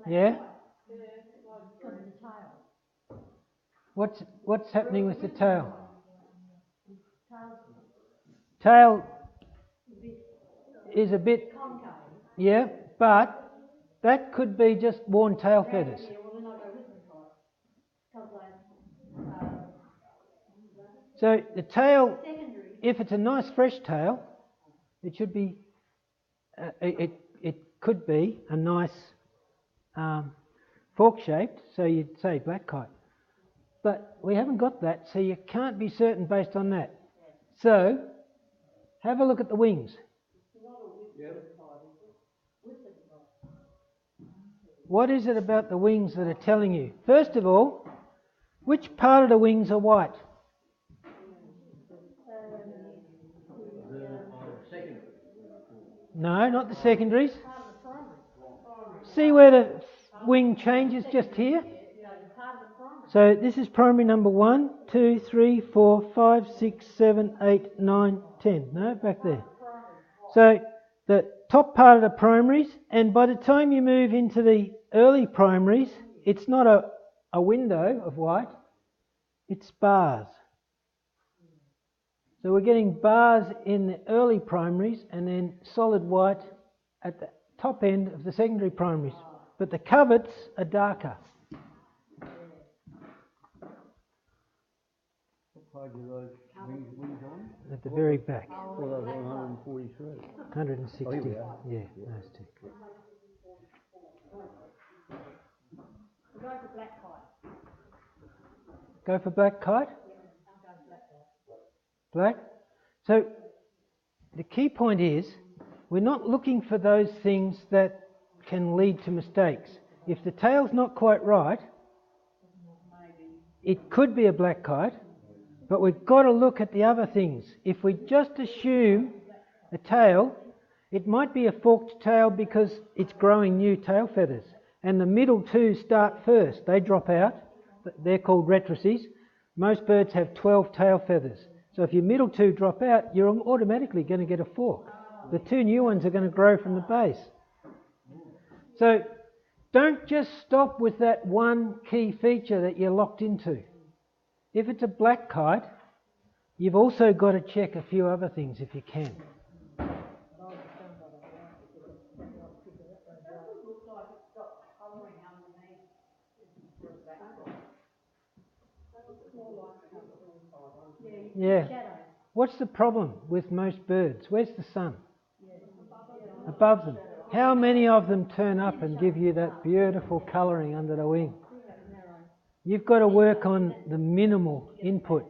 Yeah? What's happening with the tail? Tail is a bit, yeah, but that could be just worn tail feathers. So the tail, if it's a nice fresh tail, it should be, it could be a nice fork-shaped, so you'd say black kite. But we haven't got that, so you can't be certain based on that. So, have a look at the wings. What is it about the wings that are telling you? First of all, which part of the wings are white? No, not the secondaries. See where the wing changes just here? So this is primary number 1, 2, 3, 4, 5, 6, 7, 8, 9, 10. No, back there. So the top part of the primaries, and by the time you move into the early primaries, it's not a window of white, it's bars. So we're getting bars in the early primaries and then solid white at the top end of the secondary primaries. But the coverts are darker. What page are those wings on? At the very back. Well, those are 143. 160. Oh, here we are. Yeah, those two. Go for black kite. Go for black kite? Black? So the key point is we're not looking for those things that can lead to mistakes. If the tail's not quite right, it could be a black kite, but we've got to look at the other things. If we just assume a tail, it might be a forked tail because it's growing new tail feathers. And the middle two start first. They drop out. They're called retrices. Most birds have 12 tail feathers. So if your middle two drop out, you're automatically going to get a fork. The two new ones are going to grow from the base. So don't just stop with that one key feature that you're locked into. If it's a black kite, you've also got to check a few other things if you can. Yeah. What's the problem with most birds? Where's the sun? Above them. How many of them turn up and give you that beautiful colouring under the wing? You've got to work on the minimal input.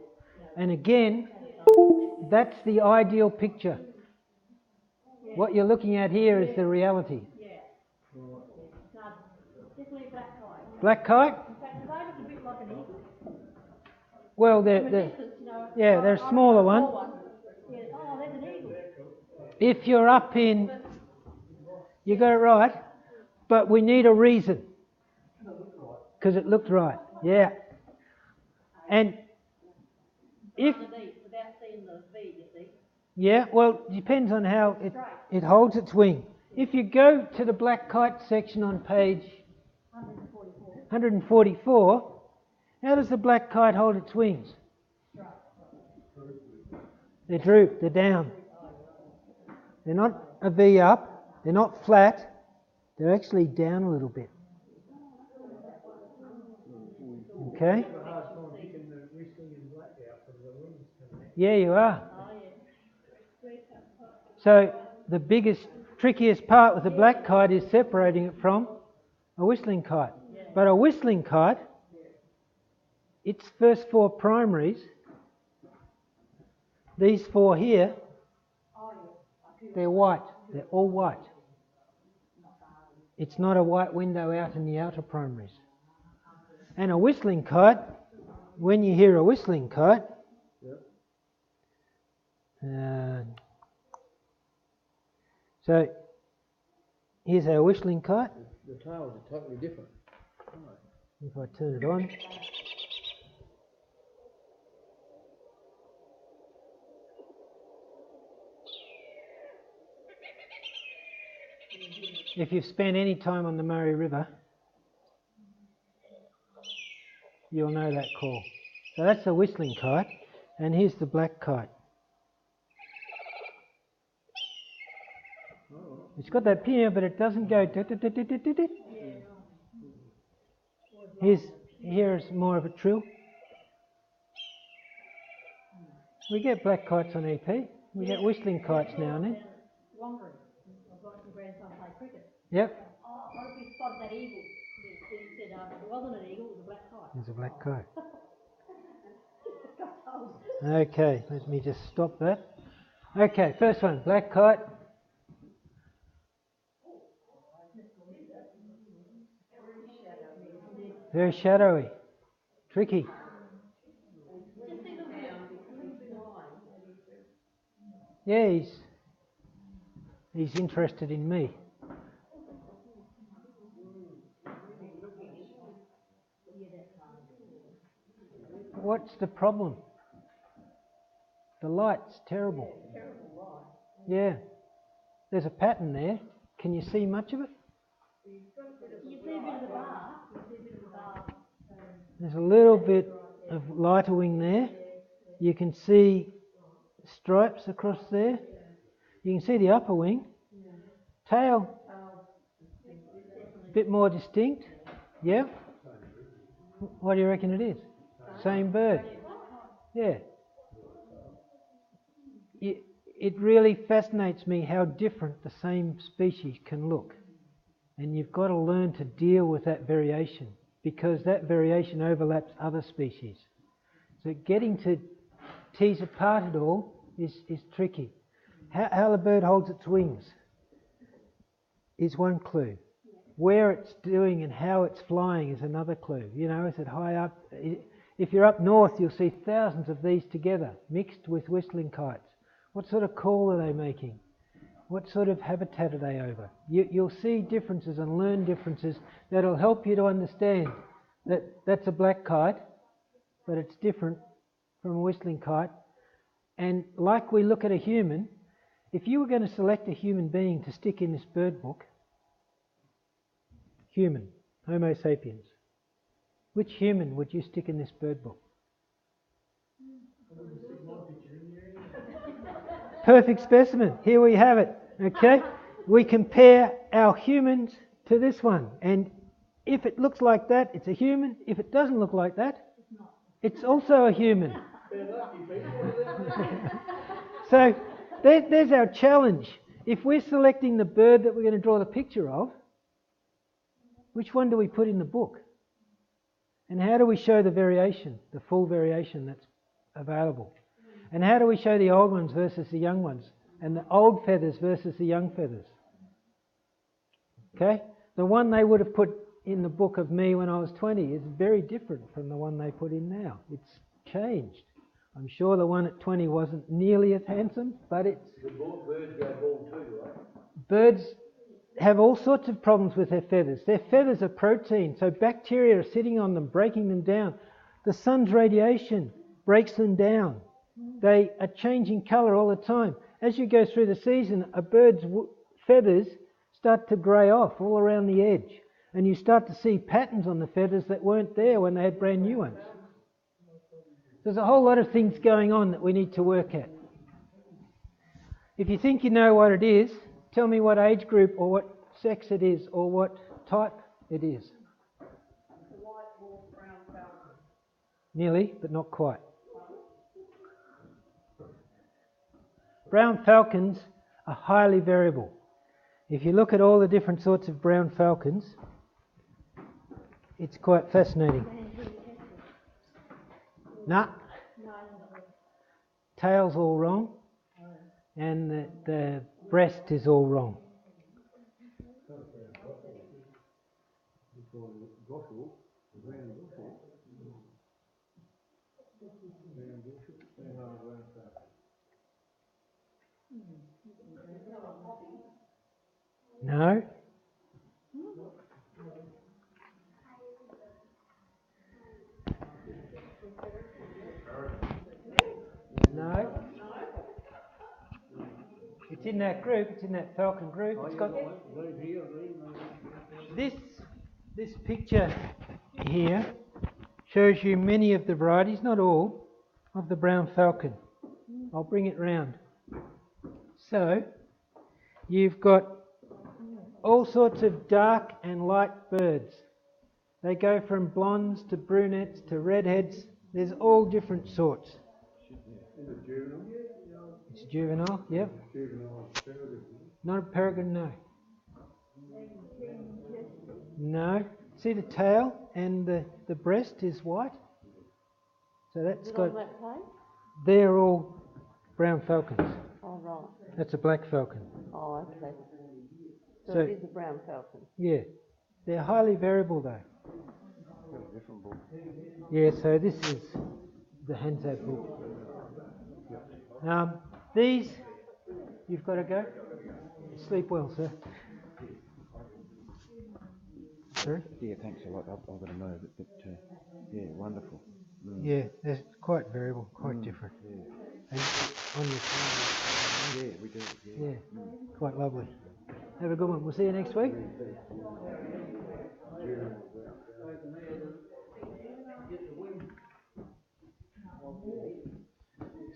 And again, that's the ideal picture. What you're looking at here is the reality. Black kite? Well, they're a smaller one. If you're up in, you got it right, but we need a reason. Because it looked right, yeah. And if, yeah, well, it depends on how it holds its wing. If you go to the black kite section on page 144, how does the black kite hold its wings? They're drooped, they're down. They're not a V up, they're not flat, they're actually down a little bit. Okay? Yeah, you are. So the biggest, trickiest part with a black kite is separating it from a whistling kite. But a whistling kite, its first four primaries, these four here, they're white. They're all white. It's not a white window out in the outer primaries. And a whistling kite, when you hear a whistling kite, so here's our whistling kite. The tails are totally different. If I turn it on. If you've spent any time on the Murray River, you'll know that call. So that's the whistling kite, and here's the black kite. It's got that pier, but it doesn't go. Here's more of a trill. We get black kites on EP. We get whistling kites now and then. Wandering. I've got some grandson play cricket. Yep. Oh, what if we spotted that eagle? He said it wasn't an eagle, it was a black kite. There's a black kite. Got told. Okay, let me just stop that. Okay, first one, black kite. Very shadowy, tricky. Yeah, he's interested in me. What's the problem? The light's terrible. Yeah. There's a pattern there. Can you see much of it? You see a bit of the bar. There's a little bit of lighter wing there. You can see stripes across there. You can see the upper wing. Tail, a bit more distinct. Yeah? What do you reckon it is? Same bird. Yeah. It really fascinates me how different the same species can look. And you've got to learn to deal with that variation, because that variation overlaps other species. So getting to tease apart it all is tricky. How the bird holds its wings is one clue. Where it's doing and how it's flying is another clue. You know, is it high up? If you're up north, you'll see thousands of these together, mixed with whistling kites. What sort of call are they making? What sort of habitat are they over? You'll see differences and learn differences that'll help you to understand that that's a black kite, but it's different from a whistling kite. And like we look at a human, if you were going to select a human being to stick in this bird book, human, Homo sapiens, which human would you stick in this bird book? Perfect specimen. Here we have it. Okay? We compare our humans to this one. And if it looks like that, it's a human. If it doesn't look like that, it's also a human. So there's our challenge. If we're selecting the bird that we're going to draw the picture of, which one do we put in the book? And how do we show the variation, the full variation that's available? And how do we show the old ones versus the young ones? And the old feathers versus the young feathers? Okay? The one they would have put in the book of me when I was 20 is very different from the one they put in now. It's changed. I'm sure the one at 20 wasn't nearly as handsome, but it's... The birds go bald too, right? Birds have all sorts of problems with their feathers. Their feathers are protein, so bacteria are sitting on them, breaking them down. The sun's radiation breaks them down. They are changing colour all the time. As you go through the season, a bird's feathers start to grey off all around the edge, and you start to see patterns on the feathers that weren't there when they had brand new ones. There's a whole lot of things going on that we need to work at. If you think you know what it is, tell me what age group or what sex it is or what type it is. White wolf, brown falcon. Nearly, but not quite. Brown falcons are highly variable. If you look at all the different sorts of brown falcons, it's quite fascinating. Nah. Tail's all wrong, and the breast is all wrong. No. No. It's in that group, it's in that falcon group. It's got this picture here shows you many of the varieties, not all, of the brown falcon. I'll bring it round. So, you've got all sorts of dark and light birds. They go from blondes to brunettes to redheads. There's all different sorts. Is it juvenile? It's juvenile, yep. Juvenile peregrine. Not a peregrine, no. No. See the tail and the breast is white? So that's got... They're all brown falcons. Oh, right. That's a black falcon. Oh, okay. So It is a brown falcon. Yeah. They're highly variable though. Different book. Yeah, so this is the Hansard book. These, you've got to go. Sleep well, sir. Sorry? Yeah, thanks a lot. I've got to know that. Yeah, wonderful. Yeah, they're quite variable, quite different. Yeah. And on your phone, Yeah, we do. Yeah. yeah, quite lovely. Have a good one. We'll see you next week.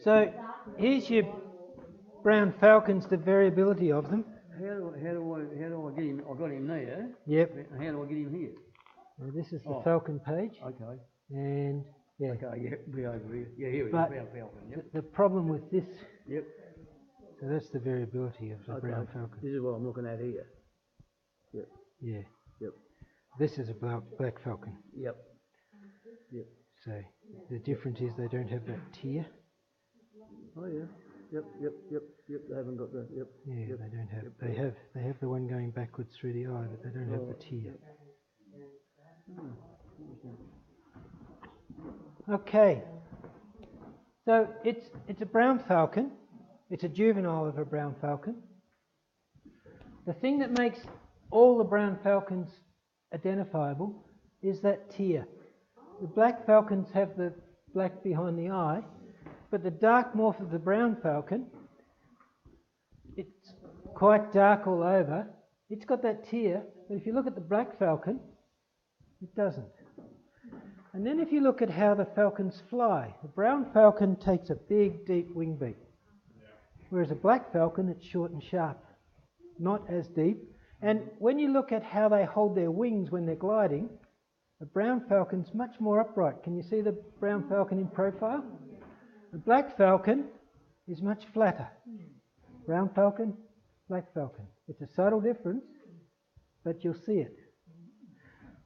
So here's your brown falcons, the variability of them. How do I get him? I got him there. Yep. How do I get him here? Now this is the Oh. falcon page, Okay. and yeah. Okay, yeah, be over here. Yeah, here we But go. Falcon, yep. the problem with this, Yep. so that's the variability of the brown falcon. This is what I'm looking at here. Yep. Yeah. Yep. This is a black falcon. Yep. Yep. So the difference is they don't have that tear. Oh yeah. Yep. They haven't got the. Yep. Yeah, Yep. they don't have. They have the one going backwards through the eye, but they don't have the tear. Okay. So it's a brown falcon. It's a juvenile of a brown falcon. The thing that makes all the brown falcons identifiable is that tear. The black falcons have the black behind the eye, but the dark morph of the brown falcon, it's quite dark all over. It's got that tear, but if you look at the black falcon, it doesn't. And then if you look at how the falcons fly, the brown falcon takes a big, deep wing beat, whereas a black falcon, it's short and sharp, not as deep. And when you look at how they hold their wings when they're gliding, the brown falcon's much more upright. Can you see the brown falcon in profile? The black falcon is much flatter. Brown falcon, black falcon. It's a subtle difference, but you'll see it.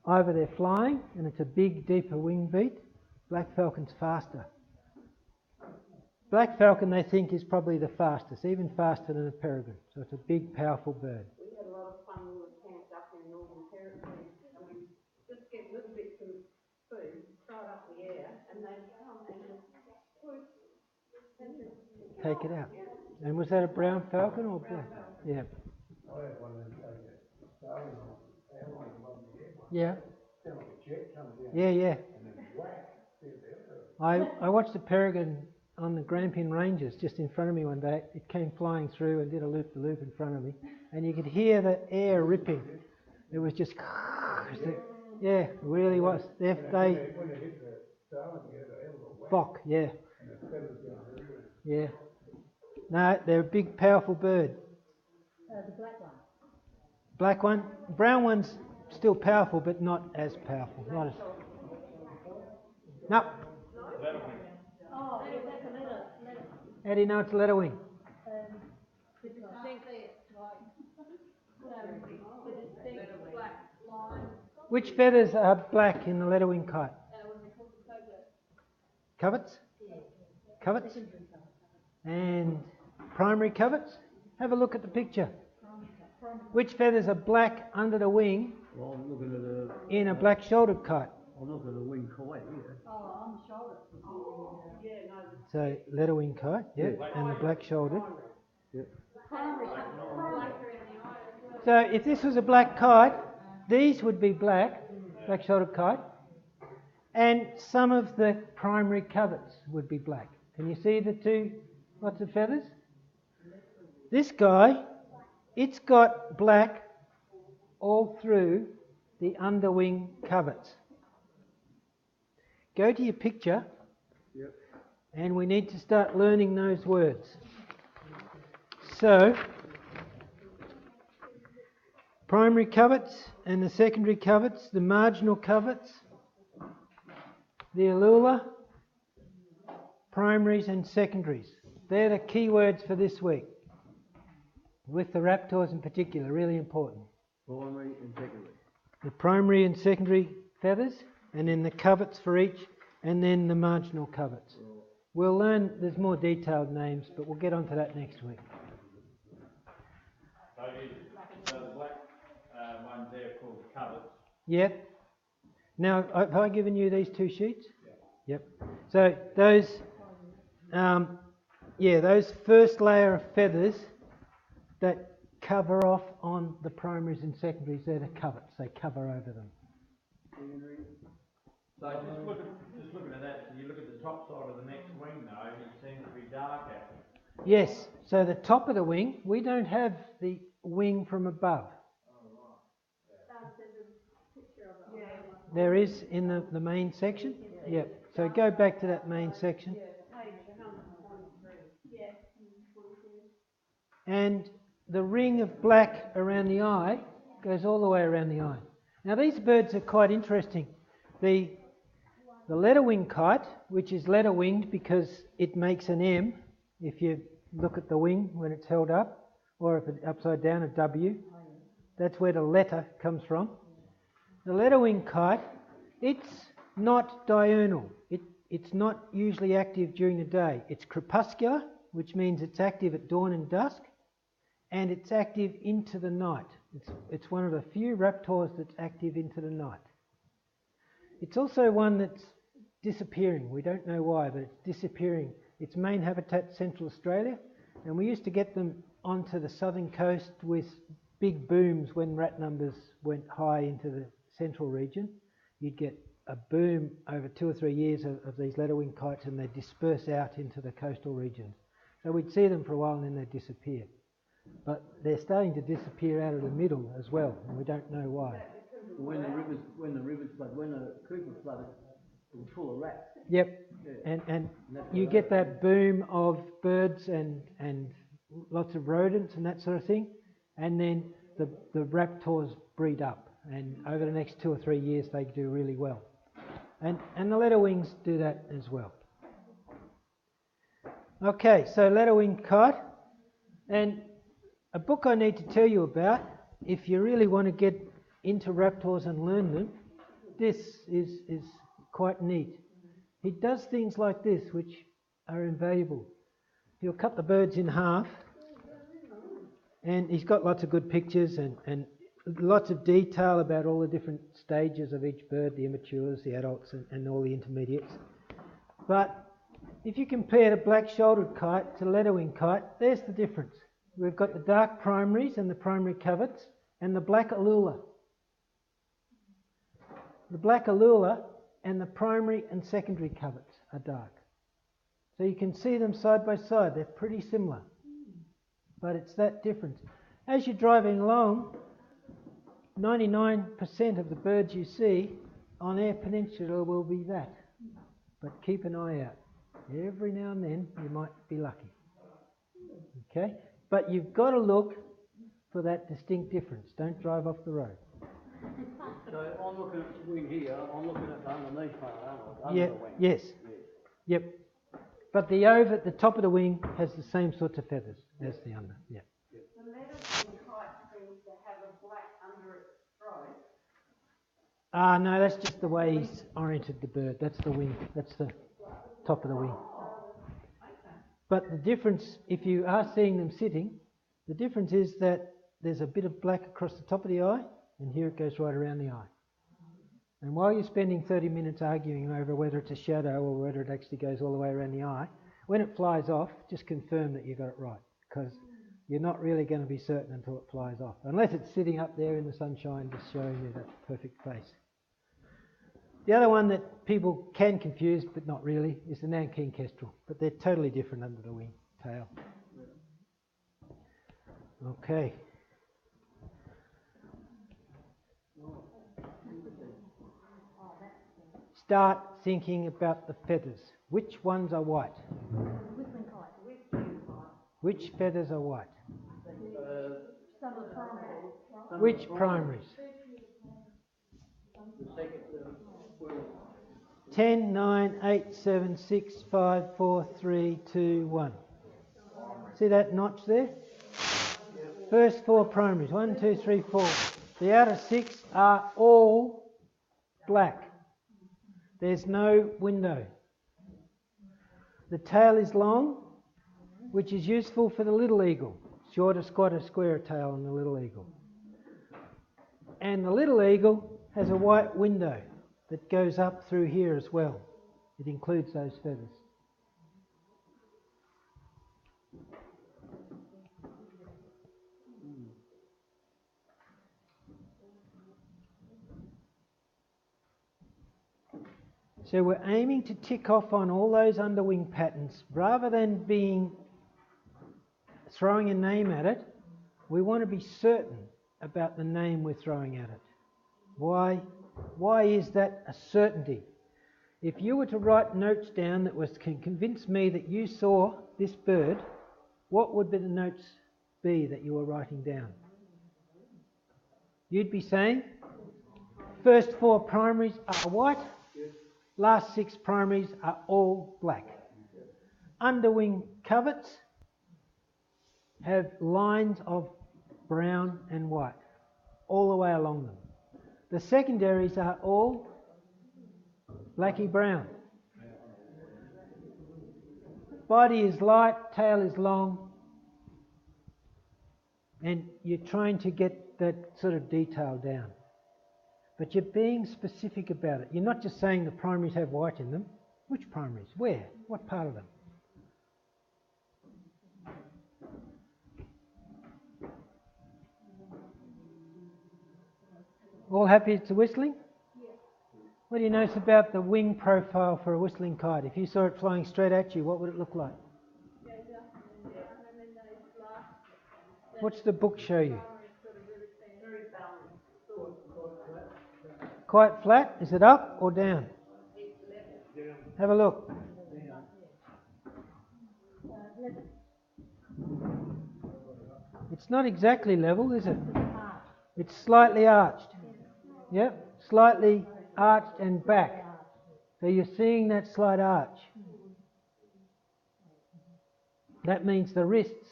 Either they're flying and it's a big, deeper wing beat. Black falcon's faster. Black falcon, they think, is probably the fastest, even faster than a peregrine. So it's a big, powerful bird. We had a lot of fun when we were camped up in northern territory, and we just get little bits of food, throw it up in the air, and they'd come and just swoop. Take it out. And was that a brown falcon or black? Yeah. Yeah. Yeah. I watched a peregrine on the Grampian Ranges just in front of me one day. It came flying through and did a loop-the-loop in front of me, and you could hear the air ripping. It was just, yeah, it really was. They Fock, yeah. Yeah. No, they're a big, powerful bird. The black one. Black one. Brown one's still powerful, but not as powerful. Not as. No. Oh, yeah, that's a letter. How do you know it's a letter wing? Because I think it's like, the distinct black line. Which feathers are black in the letter wing kite? Coverts? Coverts? And primary coverts? Have a look at the picture. Which feathers are black under the wing Well, I'm looking at in a black-shouldered kite? I'm looking at a wing kite here. Oh, on the shoulder. Oh, yeah, no. So letter wing kite, yeah, and the black-shouldered. So if this was a black kite, these would be black, black-shouldered kite, and some of the primary coverts would be black. Can you see the two lots of feathers? This guy, it's got black all through the underwing coverts. go to your picture Yep. and we need to start learning those words. So, primary coverts and the secondary coverts, the marginal coverts, the allula, primaries and secondaries. They're the key words for this week. With the raptors in particular, really important. Primary and secondary. The primary and secondary feathers, and then the coverts for each, and then the marginal coverts. We'll learn, there's more detailed names, but we'll get onto that next week. So the black ones there are called coverts. Yep. Now, have I given you these two sheets? Yep. So those, those first layer of feathers that cover off on the primaries and secondaries, they're the coverts. They cover over them. So just looking at that, so you look at the top side of the next wing though, it seems to be darker. Yes. So the top of the wing, we don't have the wing from above. There is in the main section? Yep. So go back to that main section. And the ring of black around the eye goes all the way around the eye. Now these birds are quite interesting. The letter-winged kite, which is letter-winged because it makes an M if you look at the wing when it's held up, or if it's upside down, a W. That's where the letter comes from. The letter-winged kite, it's not diurnal. It's not usually active during the day. It's crepuscular, which means it's active at dawn and dusk, and it's active into the night. It's one of the few raptors that's active into the night. It's also one that's disappearing. We don't know why, but it's disappearing. Its main habitat's Central Australia, and we used to get them onto the southern coast with big booms when rat numbers went high into the central region. You'd get a boom over 2 or 3 years of these letter-winged kites, and they'd disperse out into the coastal regions. So we'd see them for a while and then they'd disappear. But they're starting to disappear out of the middle as well, and we don't know why. When the rivers flood, when the Cooper flooded, it was full of rats. Yep, and you get that boom of birds and lots of rodents and that sort of thing, and then the raptors breed up, and over the next 2 or 3 years they do really well. And the letter-wings do that as well. Okay, so letter-winged kite, and a book I need to tell you about, if you really want to get into raptors and learn them, this is quite neat. He does things like this which are invaluable. He'll cut the birds in half, and he's got lots of good pictures and lots of detail about all the different stages of each bird, the immatures, the adults, and all the intermediates. But if you compare the black-shouldered kite to the letter-winged kite, there's the difference. We've got the dark primaries and the primary coverts, and the black allula. The black allula and the primary and secondary coverts are dark. So you can see them side by side. They're pretty similar, but it's that difference. As you're driving along, 99% of the birds you see on Eyre Peninsula will be that. But keep an eye out. Every now and then you might be lucky. Okay? But you've got to look for that distinct difference. Don't drive off the road. So I'm looking at the wing here, I'm looking at the underneath part, aren't I? Yeah, Under the wing. yes. Yeah. Yep. But the over at the top of the wing has the same sorts of feathers as the under. Yeah. The letter-winged kite seems to have a black under its throat. No, that's just the way he's oriented the bird. That's the wing. That's the top of the wing. But the difference, if you are seeing them sitting, the difference is that there's a bit of black across the top of the eye, and here it goes right around the eye. And while you're spending 30 minutes arguing over whether it's a shadow or whether it actually goes all the way around the eye, when it flies off, just confirm that you got it right, because you're not really going to be certain until it flies off, unless it's sitting up there in the sunshine just showing you that perfect face. The other one that people can confuse, but not really, is the Nanking Kestrel, but they're totally different under the wing tail. Okay. Start thinking about the feathers. Which ones are white? Whistling kite. Which feathers are white? Some are primary. Which primaries? The second, well, 10, 9, 8, 7, 6, 5, 4, 3, 2, 1. See that notch there? First 4 primaries. 1, 2, 3, 4. The outer 6 are all black. There's no window. The tail is long, which is useful for the little eagle. Shorter, squatter, square tail on the little eagle. And the little eagle has a white window that goes up through here as well. It includes those feathers. So we're aiming to tick off on all those underwing patterns. Rather than throwing a name at it, we want to be certain about the name we're throwing at it. Why? Why is that a certainty? If you were to write notes down that can convince me that you saw this bird, what would the notes be that you were writing down? You'd be saying, first 4 primaries are white, last 6 primaries are all black. Underwing coverts have lines of brown and white all the way along them. The secondaries are all blacky brown. Body is light, tail is long, and you're trying to get that sort of detail down. But you're being specific about it. You're not just saying the primaries have white in them. Which primaries? Where? What part of them? All happy it's a whistling? What do you notice about the wing profile for a whistling kite? If you saw it flying straight at you, what would it look like? What's the book show you? Quite flat? Is it up or down? Have a look. It's not exactly level, is it? It's slightly arched. Yep, slightly arched and back. So you're seeing that slight arch. That means the wrists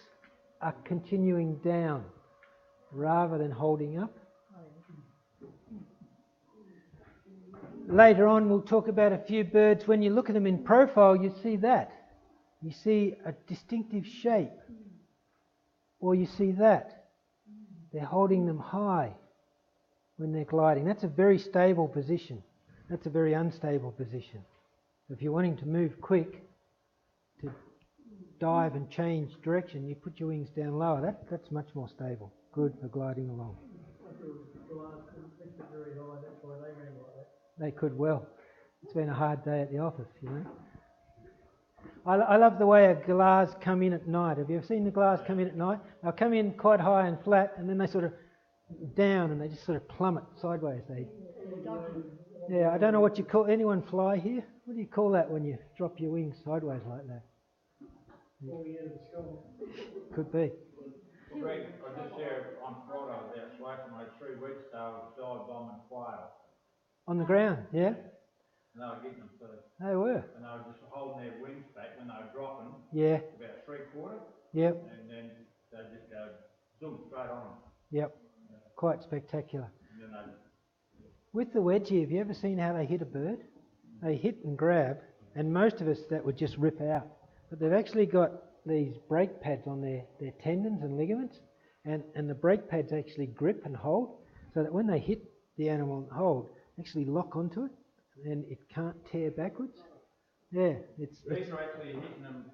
are continuing down rather than holding up. Later on we'll talk about a few birds. When you look at them in profile, you see that. You see a distinctive shape. Or you see that. They're holding them high when they're gliding. That's a very stable position. That's a very unstable position. If you're wanting to move quick, to dive and change direction, you put your wings down lower. That's much more stable. Good for gliding along. They could well. It's been a hard day at the office, you know. I love the way a glass come in at night. Have you ever seen the glass come in at night? They'll come in quite high and flat, and then they sort of down, and they just sort of plummet sideways. Yeah, I don't know what you call. Anyone fly here? What do you call that when you drop your wings sideways like that? Could be. Greg, I just shared on Friday I was out smoking my 3 weeks ago with dive bomb and quail. On the ground, yeah? And they were getting them first. They were. And they were just holding their wings back when they were dropping. Yeah. About 3/4. Yep. And then they just go zoom straight on them. Yep. Quite spectacular. And then they With the wedgie, have you ever seen how they hit a bird? They hit and grab, and most of us that would just rip out. But they've actually got these brake pads on their tendons and ligaments, and the brake pads actually grip and hold, so that when they hit the animal and hold, they actually lock onto it, and it can't tear backwards. Yeah, it's these are actually hitting them,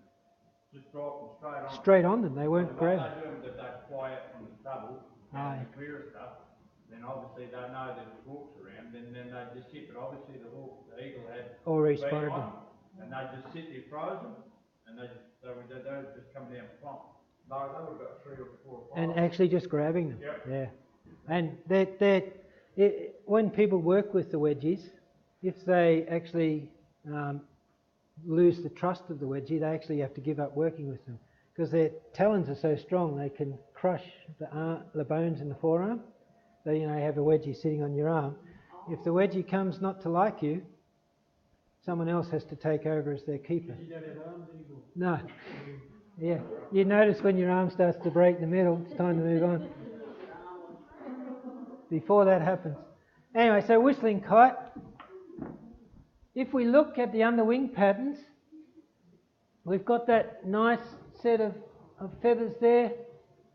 just dropping straight on. straight on them. They weren't grabbing. They do them that they're quiet from the stubble and the clearer stuff. Then obviously they know there's hawks around, and then they just hit. But obviously the eagle had Already been spotted on them. and they just sit there frozen, and they would just come down plump. No, they would have got 3 or 4 or 5. And actually just grabbing them. Yep. Yeah. And when people work with the wedgies, if they actually lose the trust of the wedgie. They actually have to give up working with them because their talons are so strong they can crush the bones in the forearm. So you have a wedgie sitting on your arm. If the wedgie comes not to like you, someone else has to take over as their keeper. You don't have arms anymore. No. Yeah. You notice when your arm starts to break in the middle, it's time to move on. Before that happens. Anyway, so whistling kite. If we look at the underwing patterns, we've got that nice set of feathers there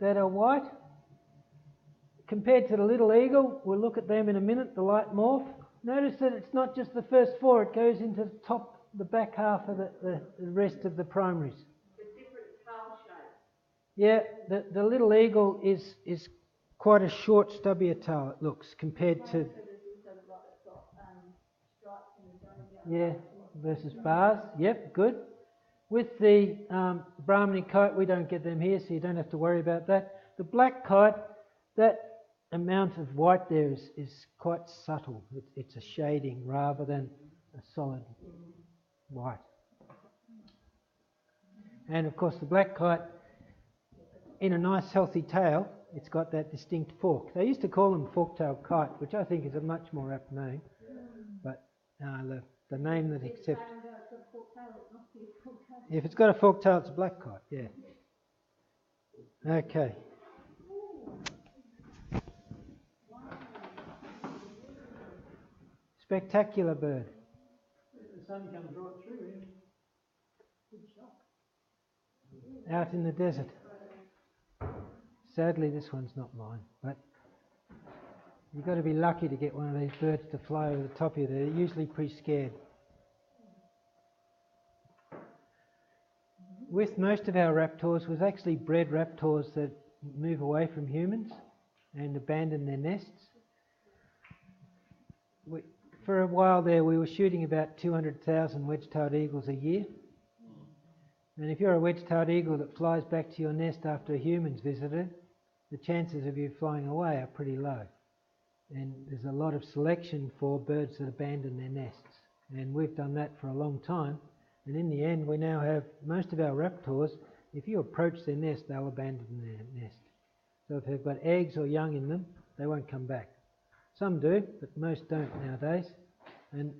that are white. Compared to the little eagle, we'll look at them in a minute, the light morph. Notice that it's not just the first four, it goes into the top, the back half of the rest of the primaries. The different tail shapes. Yeah, the little eagle is quite a short, stubbier tail, it looks, compared to... Yeah, versus bars. Yep, good. With the Brahminy kite, we don't get them here, so you don't have to worry about that. The black kite, that amount of white there is quite subtle. It's a shading rather than a solid white. And of course the black kite, in a nice healthy tail, it's got that distinct fork. They used to call them fork-tailed kite, which I think is a much more apt name. But the name that accepts... If it's got a fork tail, it's a black kite, yeah. Okay. Spectacular bird. The sun comes right through him. Out in the desert. Sadly, this one's not mine, but you've got to be lucky to get one of these birds to fly over the top of you. They're usually pretty scared. With most of our raptors, we've actually bred raptors that move away from humans and abandon their nests. For a while there, we were shooting about 200,000 wedge-tailed eagles a year. And if you're a wedge-tailed eagle that flies back to your nest after a human's visited, the chances of you flying away are pretty low. And there's a lot of selection for birds that abandon their nests. And we've done that for a long time. And in the end, we now have most of our raptors, if you approach their nest, they'll abandon their nest. So if they've got eggs or young in them, they won't come back. Some do, but most don't nowadays. And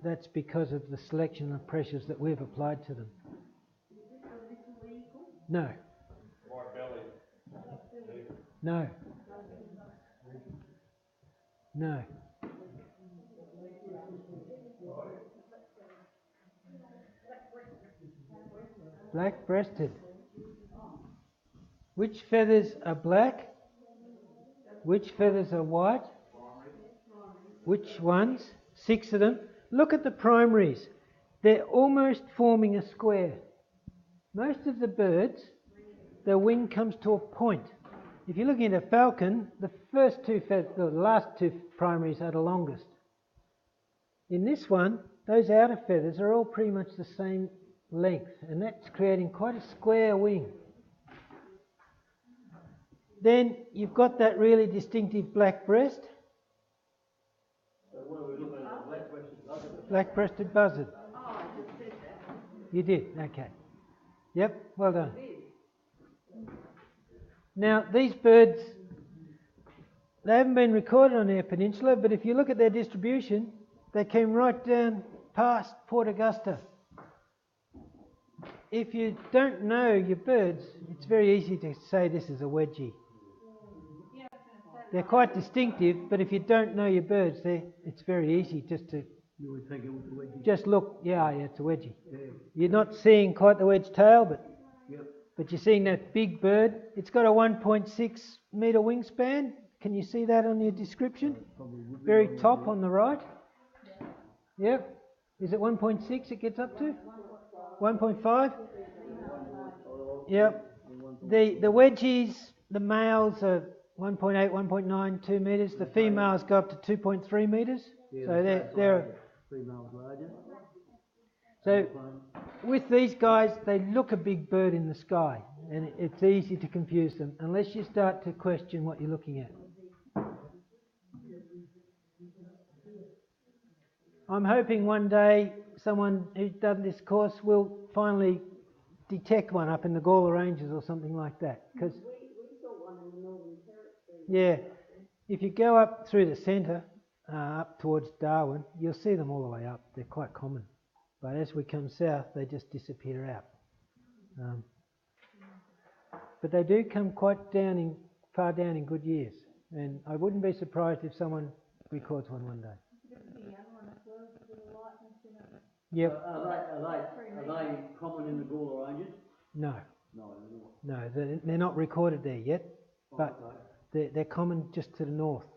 that's because of the selection of pressures that we've applied to them. No. White belly. No. No. Black-breasted. Which feathers are black? Which feathers are white? Which ones? 6 of them. Look at the primaries. They're almost forming a square. Most of the birds, their wing comes to a point. If you're looking at a falcon, the first two feathers, the last two primaries are the longest. In this one, those outer feathers are all pretty much the same length, and that's creating quite a square wing. Then you've got that really distinctive black breast. So what are we looking at? Black-breasted buzzard? Black-breasted buzzard. Oh, I just said that. You did, okay. Yep, well done. Now, these birds, they haven't been recorded on Eyre Peninsula, but if you look at their distribution, they came right down past Port Augusta. If you don't know your birds, it's very easy to say this is a wedgie. They're quite distinctive, but if you don't know your birds, it's very easy just to You would think it was a wedgie. just look, yeah, it's a wedgie. Yeah. You're not seeing quite the wedge tail, Yep. but you're seeing that big bird. It's got a 1.6 metre wingspan. Can you see that on your description? Probably would be Very on top the- on the right. Yep. Is it 1.6 it gets up to? 1.5? Yep. The wedgies, the males are 1.8, 1.9, 2 metres. The females go up to 2.3 metres. Yeah, So that's they're larger. Females larger. so with these guys, they look a big bird in the sky, and it's easy to confuse them unless you start to question what you're looking at. I'm hoping one day someone who's done this course will finally detect one up in the Gawler Ranges or something like that. Because We saw one in the Northern Territory. yeah, if you go up through the centre, up towards Darwin, you'll see them all the way up. They're quite common. But as we come south, they just disappear out. But they do come quite far down in good years. And I wouldn't be surprised if someone records one day. Yep. Are they common in the Gawler Ranges? No. No, they're not. No, they're not recorded there yet. But they're common just to the north.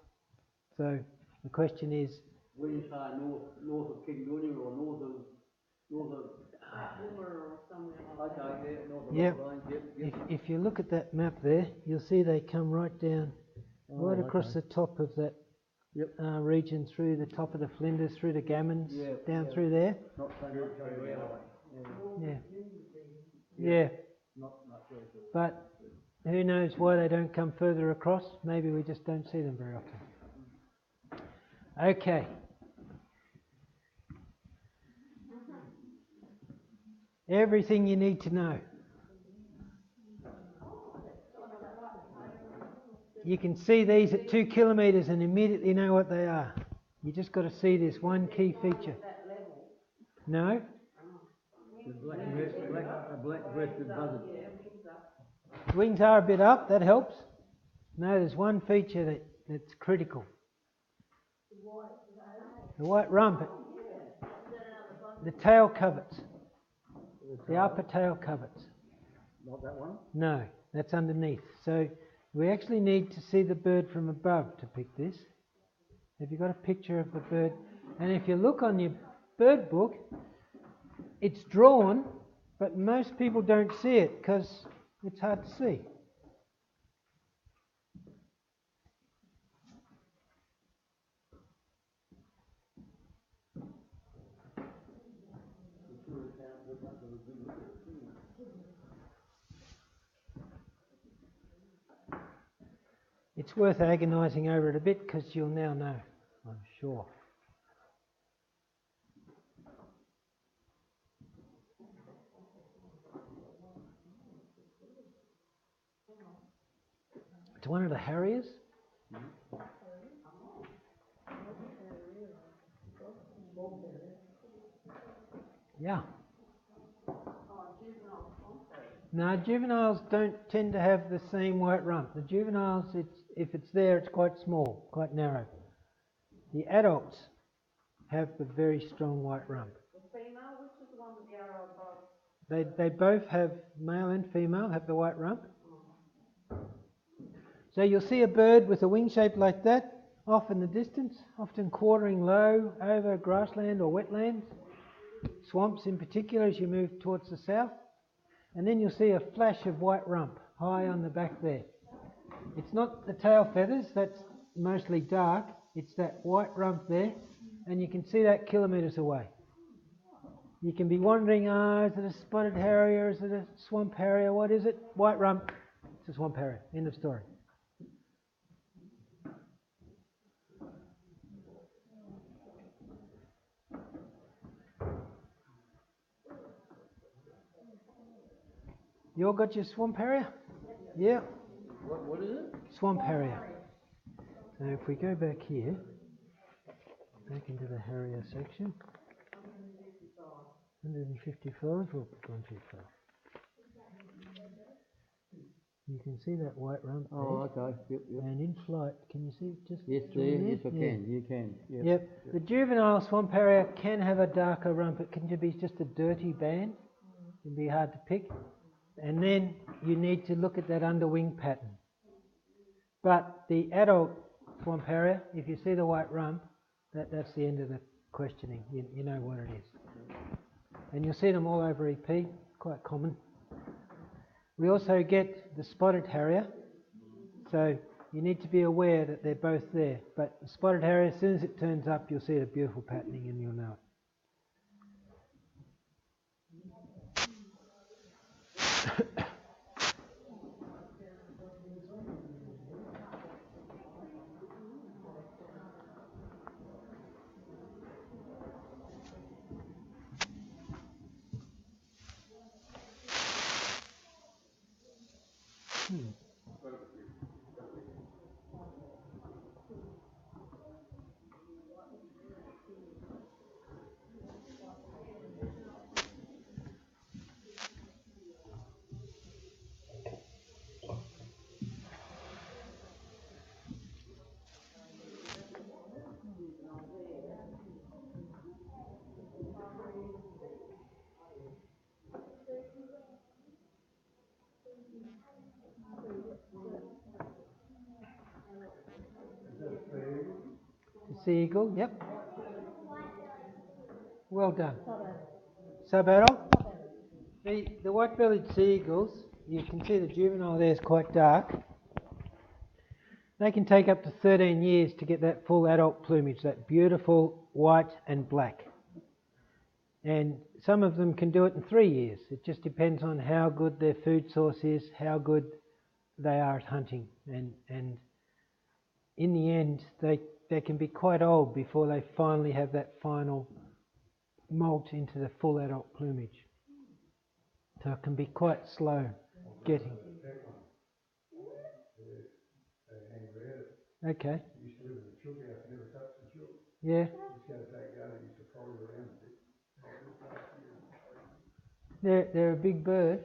So the question is... When you say north of Kingunya or north of... Or somewhere like that. Okay, yeah, north of Yep. Range, yep. If you look at that map there, you'll see they come right down, right across okay. the top of that region, through the top of the Flinders, through the Gammons, down through there. Not so much over Yeah. Yeah. Not very good. But who knows why they don't come further across? Maybe we just don't see them very often. Okay. Everything you need to know. You can see these at 2 kilometres and immediately know what they are. You just got to see this one key feature. No? The black-breasted buzzard. Wings are a bit up, that helps. No, there's one feature that's critical. The white rump. The tail coverts. The upper tail coverts. Not that one? No, that's underneath. So we actually need to see the bird from above to pick this. Have you got a picture of the bird? And if you look on your bird book, it's drawn, but most people don't see it because it's hard to see. It's worth agonising over it a bit because you'll now know, I'm sure. It's one of the Harriers. Yeah. No, juveniles don't tend to have the same white rump. The juveniles, if it's there, it's quite small, quite narrow. The adults have the very strong white rump. The female, which is the one with the arrow above? They both have, male and female, have the white rump. So you'll see a bird with a wing shape like that, off in the distance, often quartering low over grassland or wetlands, swamps in particular as you move towards the south. And then you'll see a flash of white rump high on the back there. It's not the tail feathers, that's mostly dark, it's that white rump there, and you can see that kilometres away. You can be wondering, is it a spotted harrier, is it a swamp harrier, what is it? White rump, it's a swamp harrier, end of story. You all got your swamp harrier? Yeah. What is it? Swamp harrier. So if we go back here, back into the harrier section, 155, oh, gone too far. You can see that white rump there. Oh, okay. Yep. And in flight, can you see it just? Yes, join yes, I there? can. You can. Yep. Yep. The juvenile swamp harrier can have a darker rump. It can be just a dirty band. It can be hard to pick. And then you need to look at that underwing pattern. But the adult swamp harrier, if you see the white rump, that's the end of the questioning. You know what it is. And you'll see them all over EP, quite common. We also get the spotted harrier, so you need to be aware that they're both there. But the spotted harrier, as soon as it turns up, you'll see the beautiful patterning and you'll know it. The sea eagle, yep. Well done. Sub-adult. The white-bellied sea eagles, you can see the juvenile there is quite dark. They can take up to 13 years to get that full adult plumage, that beautiful white and black. And some of them can do it in 3 years. It just depends on how good their food source is, how good they are at hunting. And in the end, they can be quite old before they finally have that final molt into the full adult plumage. So it can be quite slow getting. Okay. Yeah. They're a big bird.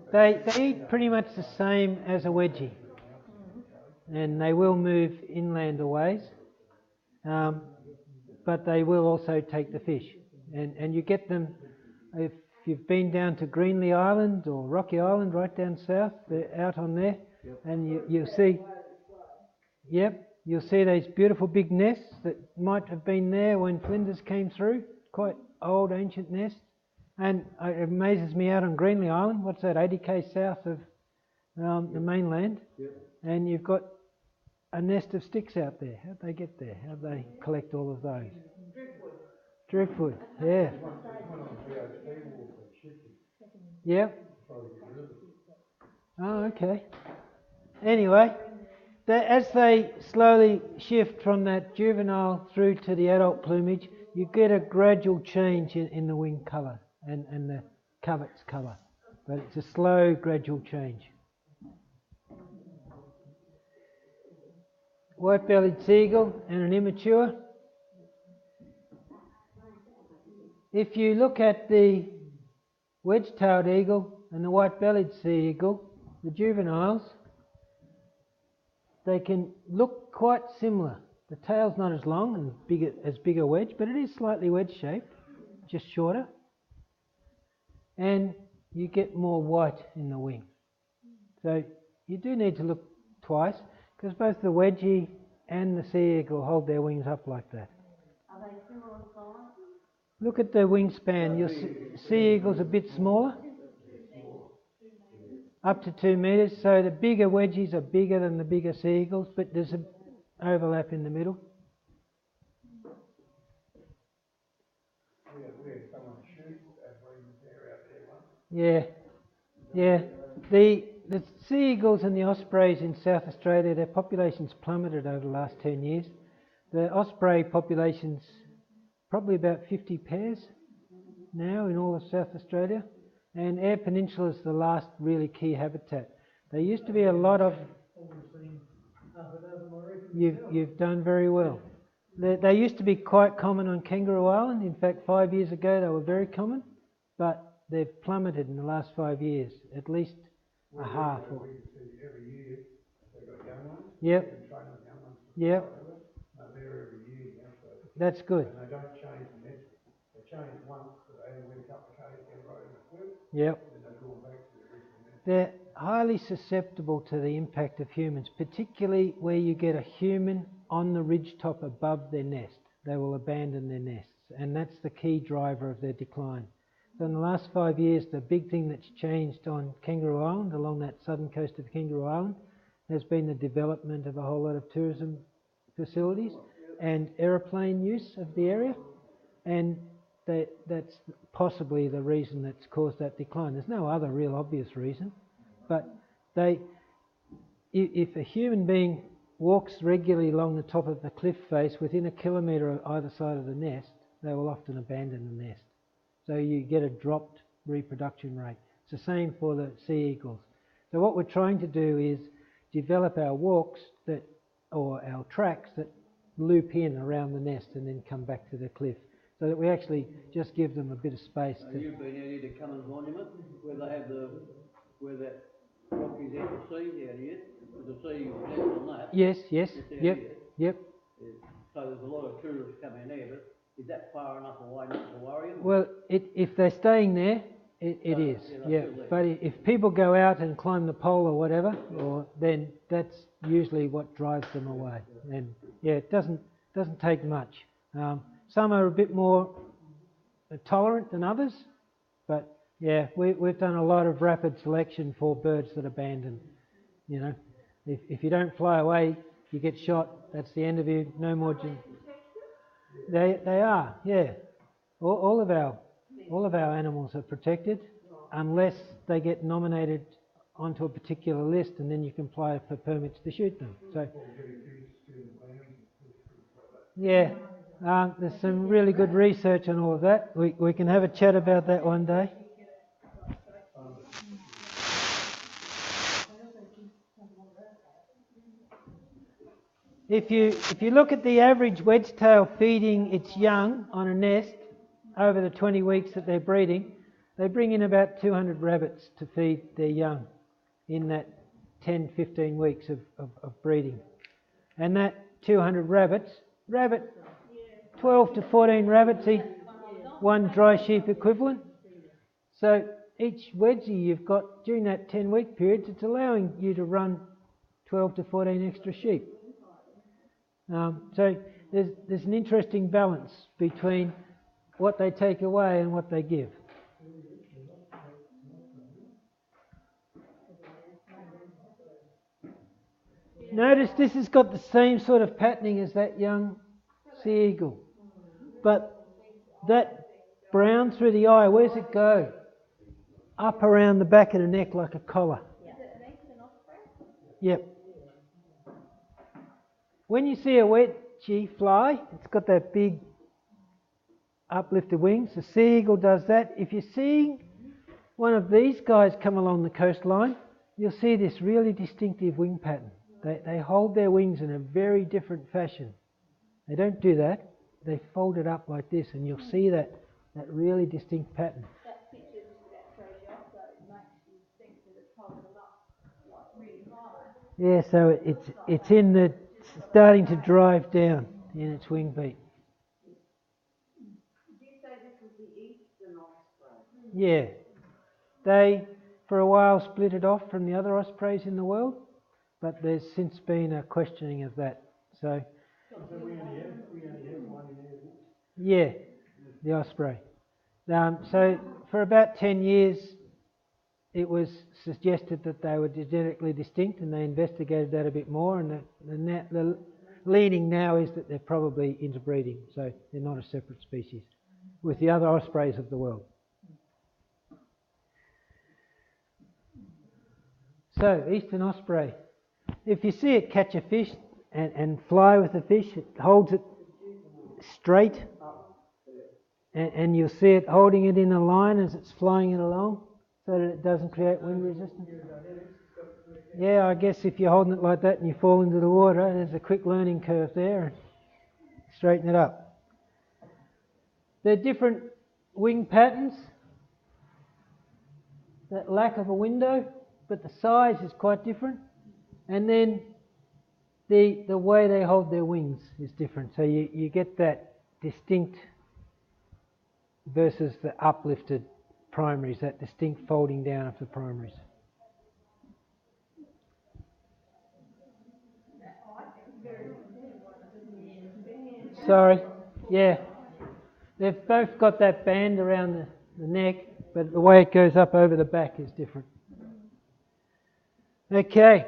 They eat pretty much the same as a wedgie, and they will move inland a ways, but they will also take the fish. And you get them, if you've been down to Greenlee Island or Rocky Island right down south, they're out on there, and you'll see, you'll see these beautiful big nests that might have been there when Flinders came through, quite old ancient nests. And it amazes me out on Greenlee Island, what's that, 80 km south of the mainland, and you've got a nest of sticks out there. How'd they get there? How'd they collect all of those? Driftwood, yeah. Yeah. Oh, okay. Anyway, as they slowly shift from that juvenile through to the adult plumage, you get a gradual change in the wing colour and the coverts colour, but it's a slow, gradual change. White-bellied seagull and an immature. If you look at the wedge-tailed eagle and the white-bellied sea eagle, the juveniles, they can look quite similar. The tail's not as long and as big a wedge, but it is slightly wedge-shaped, just shorter. And you get more white in the wing. So you do need to look twice, because both the wedgie and the sea eagle hold their wings up like that. Are they similar size? Look at the wingspan. Your sea eagle's a bit smaller, up to 2 metres. So the bigger wedgies are bigger than the bigger sea eagles, but there's an overlap in the middle. Yeah. The sea eagles and the ospreys in South Australia, their populations plummeted over the last 10 years. The osprey population's probably about 50 pairs now in all of South Australia, and Eyre Peninsula is the last really key habitat. There used to be a lot of... You've done very well. They used to be quite common on Kangaroo Island. In fact, 5 years ago they were very common, but they've plummeted in the last 5 years, at least a half. Every year they've got young ones. Yep. Yep. That's good. And they don't change the nest. They change once, so they only win a couple of k's, get right in the foot. Yep. And they go back to the rest of the nest. They're highly susceptible to the impact of humans, particularly where you get a human on the ridgetop above their nest. They will abandon their nests, and that's the key driver of their decline. So in the last 5 years, the big thing that's changed on Kangaroo Island, along that southern coast of Kangaroo Island, has been the development of a whole lot of tourism facilities and aeroplane use of the area, and that's possibly the reason that's caused that decline. There's no other real obvious reason, but if a human being walks regularly along the top of the cliff face within a kilometre of either side of the nest, they will often abandon the nest. So you get a dropped reproduction rate. It's the same for the sea eagles. So what we're trying to do is develop our walks or our tracks that loop in around the nest and then come back to the cliff, so that we actually just give them a bit of space. So you've been out here to Cummins Monument, where they have where that rock is out to sea out here, with the sea next on that. Yes, It's out yep, here. yep. Yeah. So there's a lot of tourists coming there, but is that far enough away not to worry them? Well, if they're staying there, it is, yeah. But if people go out and climb the pole or whatever, then that's usually what drives them away. And yeah, it doesn't take much. Some are a bit more tolerant than others, but yeah, we've done a lot of rapid selection for birds that abandon. You know, if you don't fly away, you get shot. That's the end of you. No more. They are, yeah. All of our animals are protected, unless they get nominated onto a particular list, and then you can apply for permits to shoot them. So, yeah, there's some really good research on all of that. We can have a chat about that one day. If you look at the average wedgetail feeding its young on a nest over the 20 weeks that they're breeding, they bring in about 200 rabbits to feed their young in that 10-15 weeks of breeding. And that 200 rabbits, 12 to 14 rabbits eat one dry sheep equivalent. So each wedgie you've got during that 10-week period, it's allowing you to run 12 to 14 extra sheep. So there's an interesting balance between what they take away and what they give. Notice this has got the same sort of patterning as that young sea eagle, but that brown through the eye, where's it go? Up around the back of the neck like a collar. Yep. When you see a wedgie fly, it's got that big uplifted wings. The sea eagle does that. If you're seeing one of these guys come along the coastline, you'll see this really distinctive wing pattern. They hold their wings in a very different fashion. They don't do that. They fold it up like this, and you'll see that really distinct pattern. That picture that throws you off, though, it makes you think that it's holding them up like really high. Yeah, so it's in the starting to drive down in its wing beat. Did you say this was the eastern osprey? Yeah. They, for a while, split it off from the other ospreys in the world, but there's since been a questioning of that. So we only have one in there. yeah, the osprey. So for about 10 years, it was suggested that they were genetically distinct, and they investigated that a bit more, and the leaning now is that they're probably interbreeding, so they're not a separate species with the other ospreys of the world. So, eastern osprey. If you see it catch a fish and fly with the fish, it holds it straight, and you'll see it holding it in a line as it's flying it along, so that it doesn't create wind resistance. Yeah, I guess if you're holding it like that and you fall into the water, there's a quick learning curve there, and straighten it up. There are different wing patterns. That lack of a window, but the size is quite different. And then the way they hold their wings is different. So you get that distinct versus the uplifted primaries, that distinct folding down of the primaries. Sorry, yeah. They've both got that band around the neck, but the way it goes up over the back is different. Okay.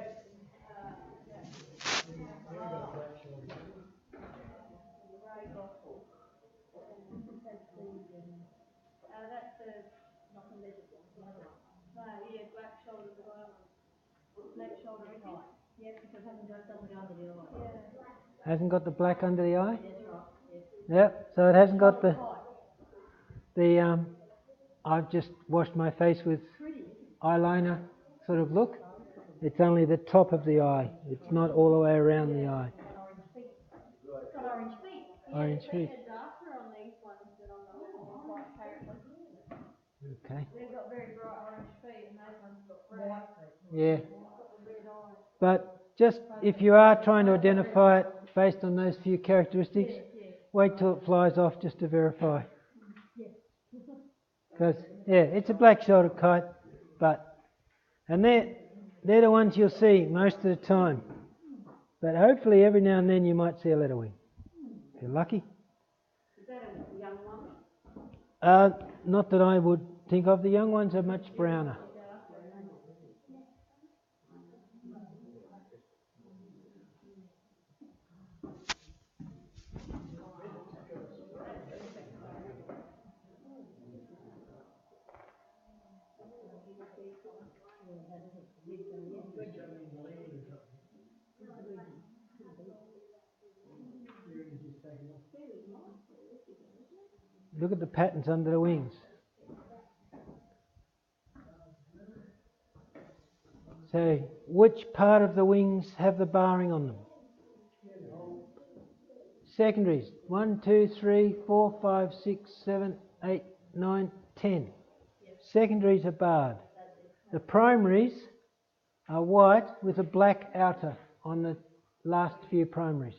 That's not a legible. Yeah, black shouldered island. Black shouldered kite. Yeah, because it hasn't got something under the eye. Yeah. Hasn't got the black under the eye? That's right. Yep, so it hasn't got the I've just washed my face with eyeliner sort of look. It's only the top of the eye. It's not all the way around the eye. Orange feet. It's got orange feet. Orange feet. They're darker on these ones than on the white apparently. Okay. They've got very bright orange feet and those ones got white feet. Yeah. Red eyes. But just if you are trying to identify it based on those few characteristics, wait till it flies off just to verify. Because, yeah, it's a black-shouldered kite, and they're the ones you'll see most of the time. But hopefully every now and then you might see a leatherwing, if you're lucky. Is that a young one? Not that I would think of. The young ones are much browner. Look at the patterns under the wings. So, which part of the wings have the barring on them? Secondaries. 1, 2, 3, 4, 5, 6, 7, 8, 9, 10. Secondaries are barred. The primaries are white with a black outer on the last few primaries.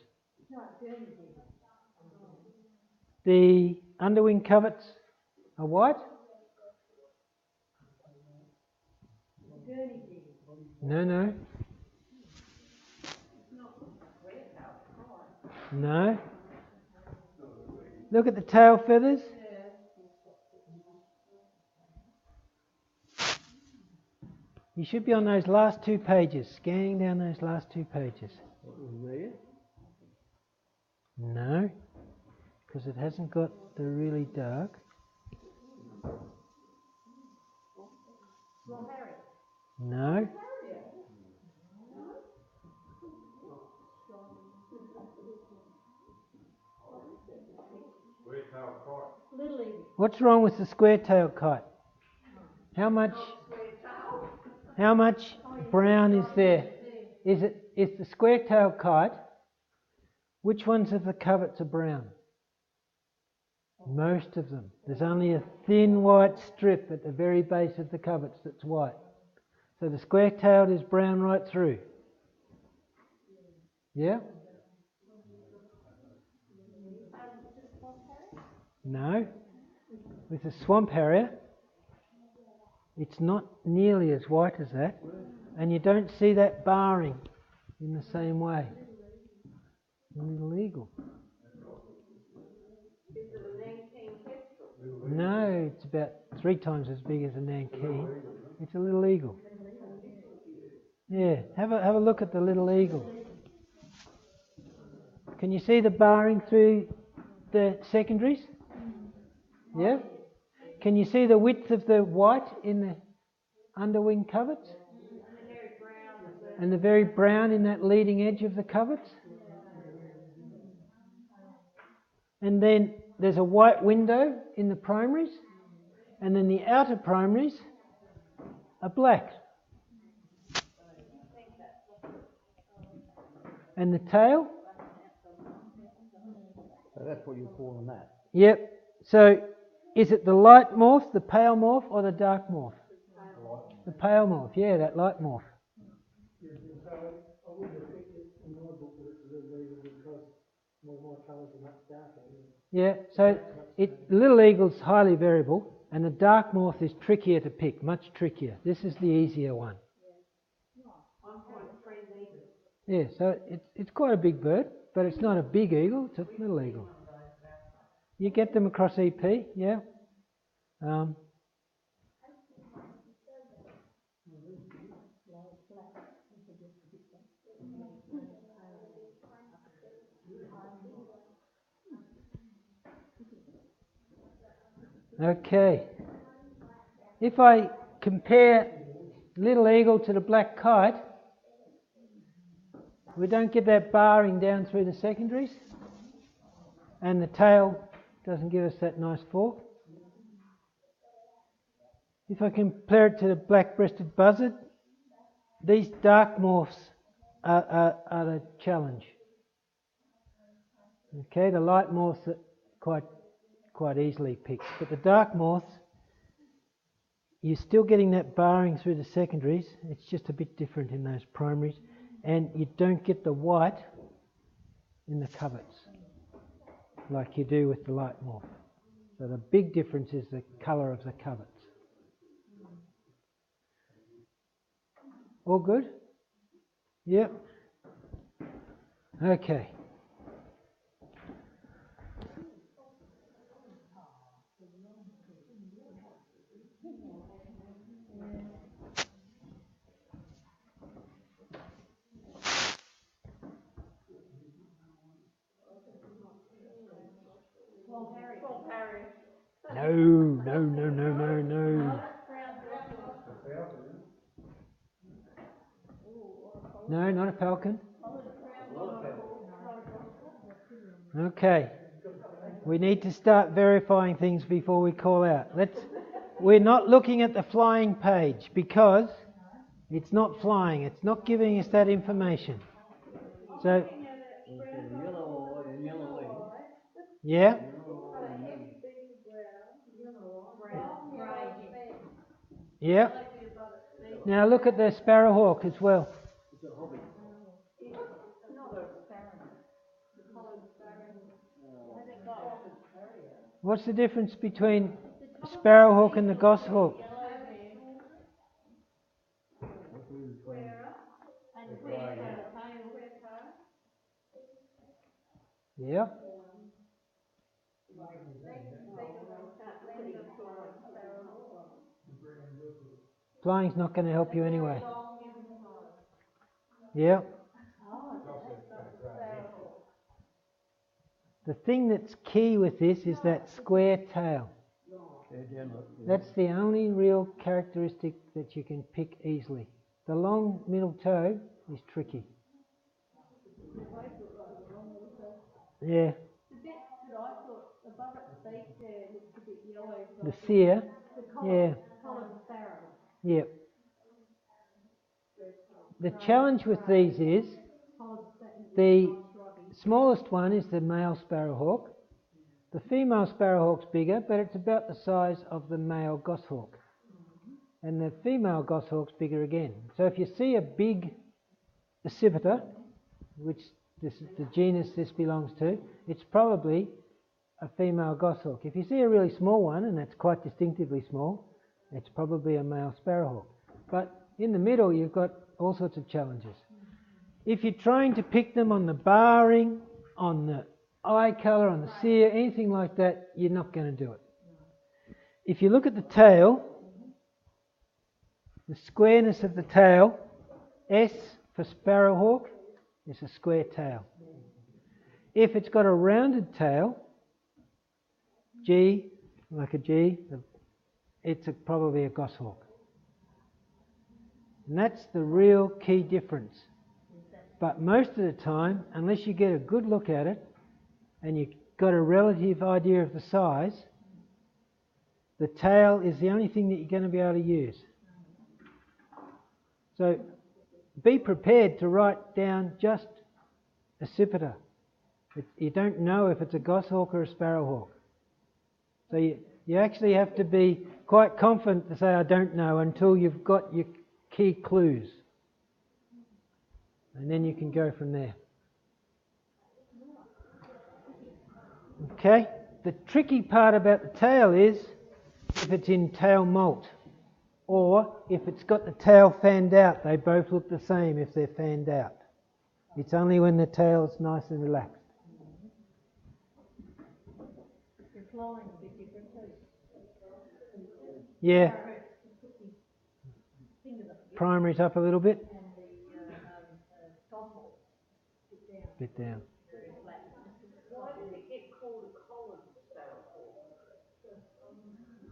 The underwing coverts are white? No. No. Look at the tail feathers. You should be on those last 2 pages, scanning down those last 2 pages. No, because it hasn't got the really dark. No. What's wrong with the square-tailed kite? How much brown is there? Is the square-tailed kite? Which ones of the coverts are brown? Most of them. There's only a thin white strip at the very base of the coverts that's white. So the square-tailed is brown right through. Yeah? No. With the swamp harrier, it's not nearly as white as that, and you don't see that barring in the same way. The little eagle. Is it a Nanking kestrel? No, it's about 3 times as big as a Nanking. It's a little eagle. Yeah, have a look at the little eagle. Can you see the barring through the secondaries? Yeah? Can you see the width of the white in the underwing coverts? And the very brown in that leading edge of the coverts? And then there's a white window in the primaries, and then the outer primaries are black. And the tail? So that's what you're calling that? Yep. So is it the light morph, the pale morph, or the dark morph? The pale morph, yeah, that light morph. Yeah, so I wouldn't have picked it in my book that it's a little eagle because my colours are much darker. Yeah, so the little eagle's highly variable, and the dark morph is trickier to pick, much trickier. This is the easier one. Yeah, so it's quite a big bird, but it's not a big eagle, it's a little eagle. You get them across EP, yeah. Okay. If I compare little eagle to the black kite, We don't get that barring down through the secondaries, and the tail doesn't give us that nice fork. If I compare it to the black-breasted buzzard, these dark morphs are the challenge. Okay, the light morphs are quite easily picked, but the dark morphs, you're still getting that barring through the secondaries. It's just a bit different in those primaries, and you don't get the white in the coverts like you do with the light morph. So the big difference is the colour of the coverts. All good? Yep. Okay. No. No, not a falcon. Okay. We need to start verifying things before we call out. We're not looking at the flying page because it's not flying. It's not giving us that information. So, yeah. Yeah. Now look at the sparrowhawk as well. What's the difference between the sparrowhawk and the goshawk? Yeah. Flying's not going to help you anyway. Yeah. The thing that's key with this is that square tail. That's the only real characteristic that you can pick easily. The long middle toe is tricky. Yeah. The sear. Yeah. Yeah. The challenge with these is the smallest one is the male sparrowhawk. The female sparrowhawk's bigger, but it's about the size of the male goshawk. And the female goshawk's bigger again. So if you see a big accipiter, which this is the genus this belongs to, it's probably a female goshawk. If you see a really small one, and that's quite distinctively small, it's probably a male sparrowhawk. But in the middle, you've got all sorts of challenges. If you're trying to pick them on the barring, on the eye colour, on the sear, anything like that, you're not going to do it. If you look at the tail, the squareness of the tail, S for sparrowhawk, is a square tail. If it's got a rounded tail, G, like a G, it's probably a goshawk. And that's the real key difference. But most of the time, unless you get a good look at it, and you've got a relative idea of the size, the tail is the only thing that you're going to be able to use. So be prepared to write down just accipiter. You don't know if it's a goshawk or a sparrowhawk. So you actually have to be quite confident to say, I don't know, until you've got your key clues. And then you can go from there. Okay? The tricky part about the tail is if it's in tail molt, or if it's got the tail fanned out. They both look the same if they're fanned out. It's only when the tail's nice and relaxed. Yeah. Primary's up a little bit. Bit down.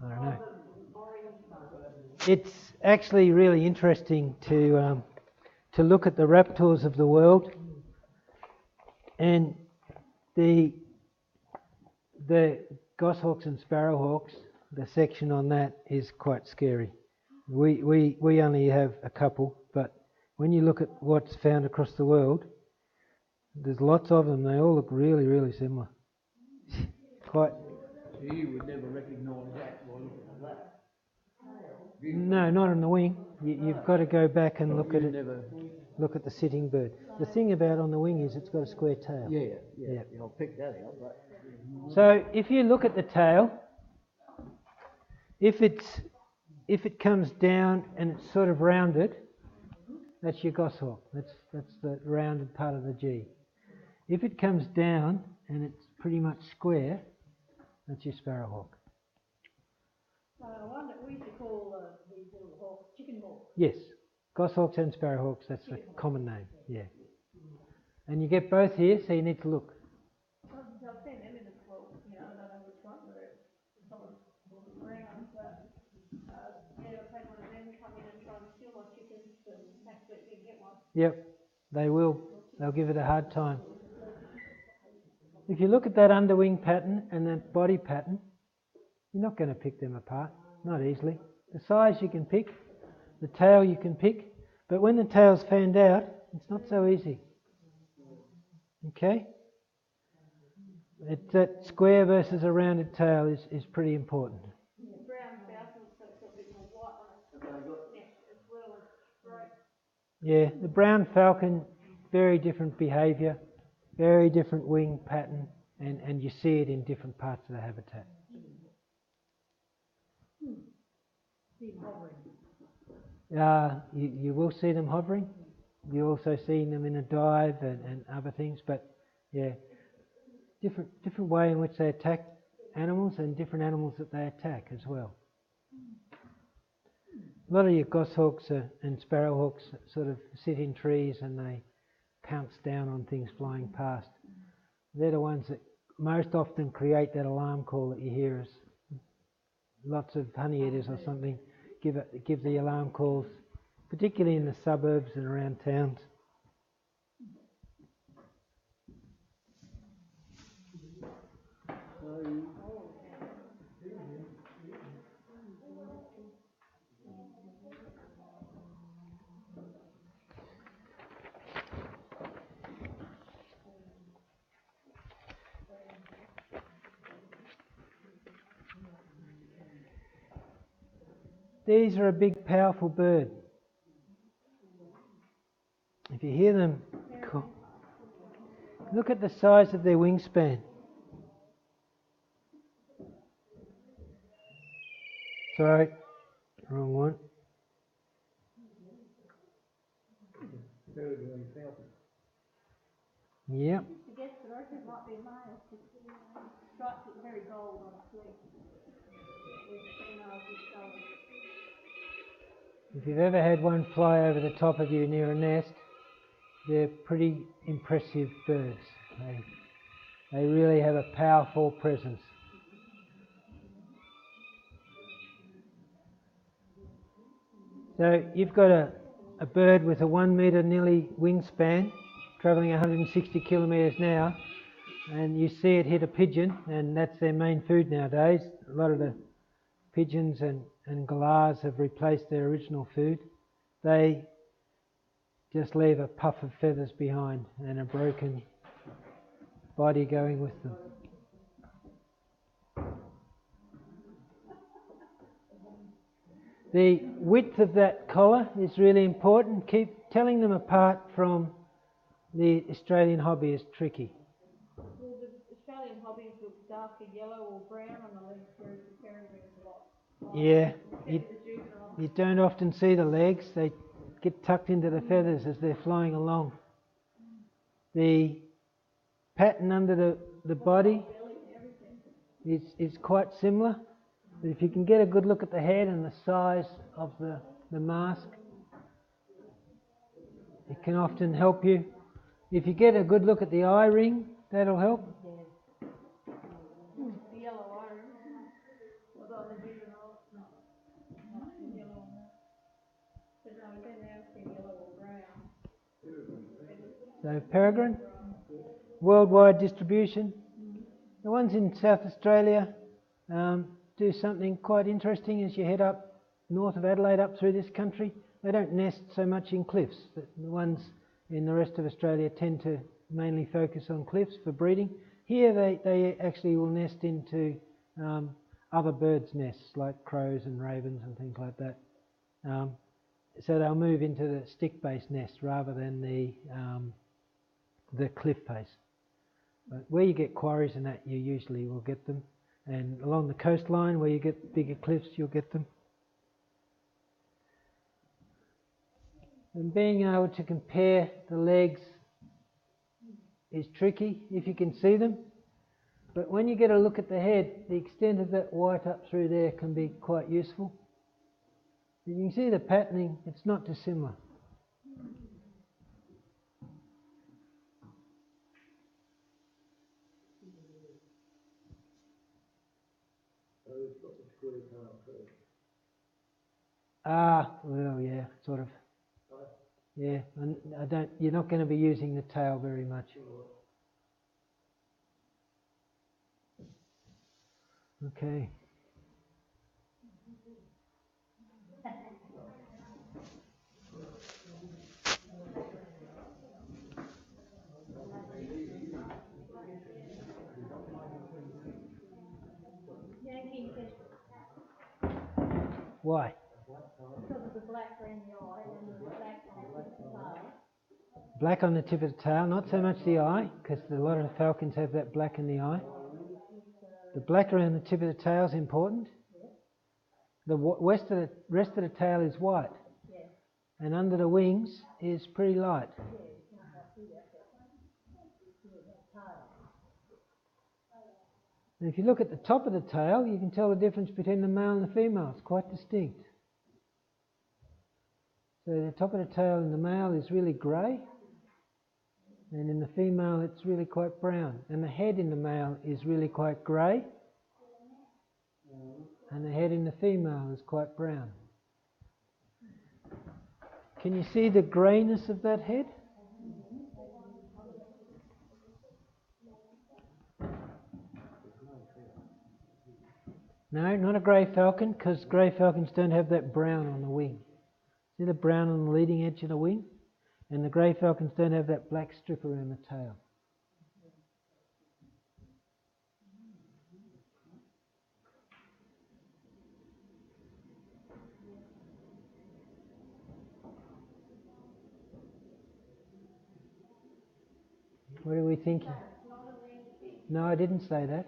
I don't know. It's actually really interesting to look at the raptors of the world And the goshawks and sparrowhawks, the section on that is quite scary. We only have a couple, but when you look at what's found across the world, there's lots of them. They all look really, really similar. Quite. So you would never recognise that by looking at that? No, not on the wing. You've got to go back and look at it. Look at the sitting bird. The thing about on the wing is it's got a square tail. Yeah, I'll pick that out. But So if you look at the tail, if it comes down and it's sort of rounded, that's your goshawk. That's the rounded part of the G. If it comes down and it's pretty much square, that's your sparrowhawk. One that we used to call these little hawks, chicken hawks. Yes, goshawks and sparrowhawks, that's the common name, yeah. And you get both here, so you need to look. I've seen them in the floor, I don't know which one, but it's on the ground, but I've had one of them come in and try and steal my chickens, but actually didn't get one. Yep, they will. They'll give it a hard time. If you look at that underwing pattern and that body pattern, you're not going to pick them apart, not easily. The size you can pick, the tail you can pick, but when the tail's fanned out, it's not so easy. Okay? That square versus a rounded tail is pretty important. The brown falcons, so it's got a bit more white on its neck as well as straight. Yeah, the brown falcon, very different behaviour, very different wing pattern, and you see it in different parts of the habitat. You will see them hovering. You also see them in a dive and other things, but yeah, different way in which they attack animals and different animals that they attack as well. A lot of your goshawks and sparrowhawks sort of sit in trees and they pounce down on things flying past. They're the ones that most often create that alarm call that you hear as lots of honey eaters or something give the alarm calls, particularly in the suburbs and around towns. These are a big, powerful bird. If you hear them, look at the size of their wingspan. Sorry, wrong one. Peregrine falcon. Yep. I guess the rest of it might be a male, because the stripes look very gold on its wing. With females with gold. If you've ever had one fly over the top of you near a nest, they're pretty impressive birds. They really have a powerful presence. So you've got a bird with a 1 metre nearly wingspan, travelling 160 kilometres an hour, and you see it hit a pigeon, and that's their main food nowadays. A lot of the pigeons and galahs have replaced their original food. They just leave a puff of feathers behind and a broken body going with them. The width of that collar is really important. Keep telling them apart from the Australian hobby is tricky. Well, the Australian hobbies look darker yellow or brown on the legs, whereas the peregrine is a lot. Yeah, you don't often see the legs. They get tucked into the feathers as they're flying along. The pattern under the body is quite similar. But if you can get a good look at the head and the size of the mask, it can often help you. If you get a good look at the eye ring, that'll help. The yellow eye ring. Although the juvenile, not yellow on that. But no, then now it's yellow or brown. So peregrine, worldwide distribution. The ones in South Australia do something quite interesting as you head up north of Adelaide up through this country. They don't nest so much in cliffs. The ones in the rest of Australia tend to mainly focus on cliffs for breeding. Here they actually will nest into other birds' nests like crows and ravens and things like that. So they'll move into the stick-based nest rather than the cliff-based. But where you get quarries and that, you usually will get them. And along the coastline where you get bigger cliffs, you'll get them. And being able to compare the legs is tricky if you can see them. But when you get a look at the head, the extent of that white up through there can be quite useful. You can see the patterning, it's not dissimilar. Well, yeah, sort of. Yeah, and you're not going to be using the tail very much. Okay. Why? Because of the black around the eye and the black on the tail. Black on the tip of the tail, not so much the eye, because a lot of the falcons have that black in the eye. The black around the tip of the tail is important. The rest of the tail is white, and under the wings is pretty light. And if you look at the top of the tail, you can tell the difference between the male and the female. It's quite distinct. So the top of the tail in the male is really grey, and in the female it's really quite brown. And the head in the male is really quite grey, and the head in the female is quite brown. Can you see the greyness of that head? No, not a grey falcon, because grey falcons don't have that brown on the wing. See the brown on the leading edge of the wing? And the grey falcons don't have that black strip around the tail. What are we thinking? No, I didn't say that.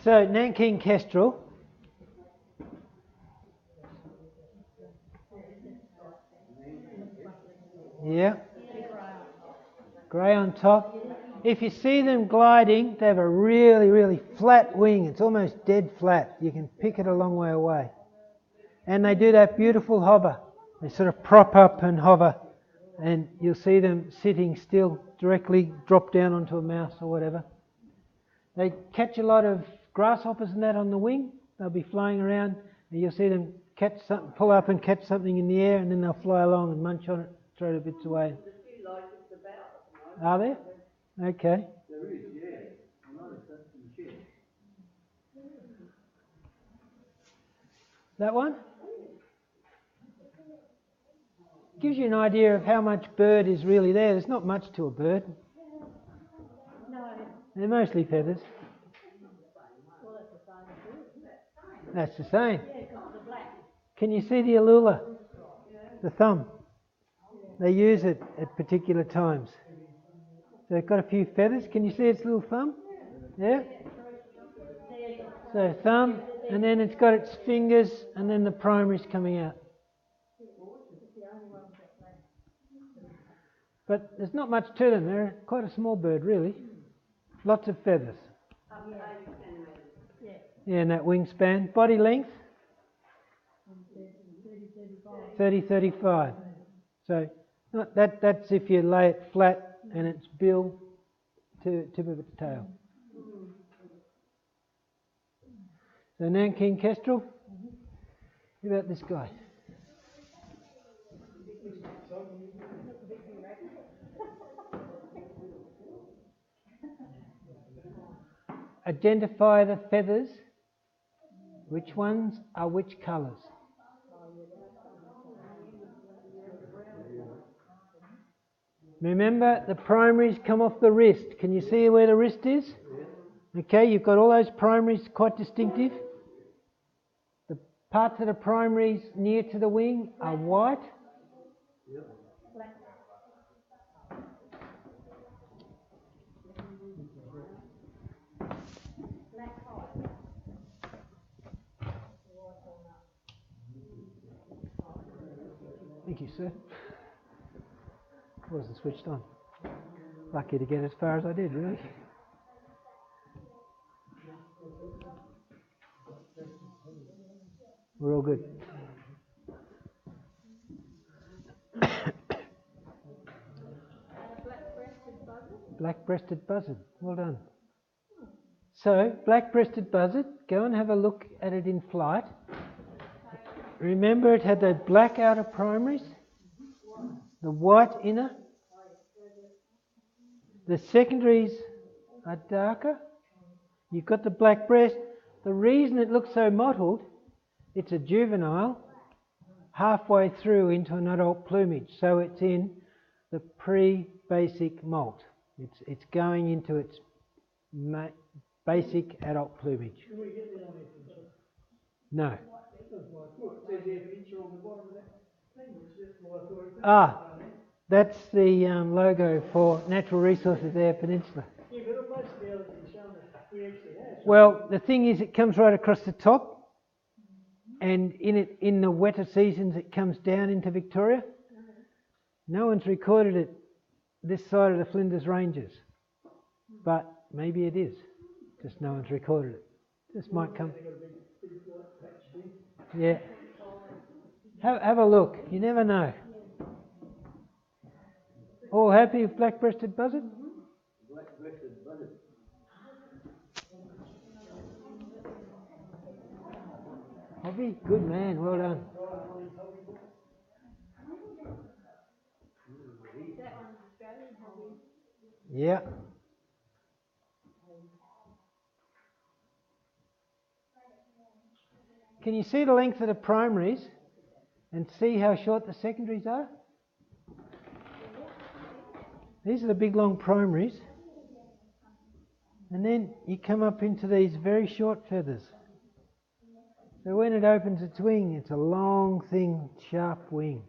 So, Nanking Kestrel. Yeah. Grey on top. If you see them gliding, they have a really, really flat wing. It's almost dead flat. You can pick it a long way away. And they do that beautiful hover. They sort of prop up and hover. And you'll see them sitting still, directly drop down onto a mouse or whatever. They catch a lot of grasshoppers and that on the wing. They'll be flying around and you'll see them catch something, pull up and catch something in the air, and then they'll fly along and munch on it, throw the bits away. Are there? Okay. There is, yeah. I noticed that in the shed. That one? Gives you an idea of how much bird is really there. There's not much to a bird. No. They're mostly feathers. Well, that's the same. That's the same. Yeah, because of the black. Can you see the allula? The thumb. They use it at particular times. So it's got a few feathers. Can you see its little thumb? Yeah? So thumb, and then it's got its fingers, and then the primaries coming out. But there's not much to them. They're quite a small bird, really. Lots of feathers. Yeah, and that wingspan. Body length? 30-35. So that's if you lay it flat and its bill to tip of its tail. The Nanking Kestrel? What about this guy? Identify the feathers. Which ones are which colours? Remember, the primaries come off the wrist. Can you see where the wrist is? Okay, you've got all those primaries quite distinctive. The parts of the primaries near to the wing are white. Thank you, sir. Wasn't switched on. Lucky to get as far as I did, really. We're all good. Black-breasted buzzard. Well done. So, black-breasted buzzard, go and have a look at it in flight. Remember, it had the black outer primaries, the white inner. The secondaries are darker. You've got the black breast. The reason it looks so mottled, it's a juvenile halfway through into an adult plumage. So it's in the pre-basic molt. It's going into its basic adult plumage. No. Ah, that's the logo for Natural Resources Eyre Peninsula. Well, the thing is, it comes right across the top, and in the wetter seasons it comes down into Victoria. No one's recorded it this side of the Flinders Ranges, but maybe it is. Just no one's recorded it. This might come. Yeah. Have a look. You never know. All happy with black-breasted buzzard? Black-breasted buzzard. Hobby? Good man. Well done. Yeah. Can you see the length of the primaries and see how short the secondaries are? These are the big long primaries. And then you come up into these very short feathers. So when it opens its wing, it's a long, thin, sharp wing.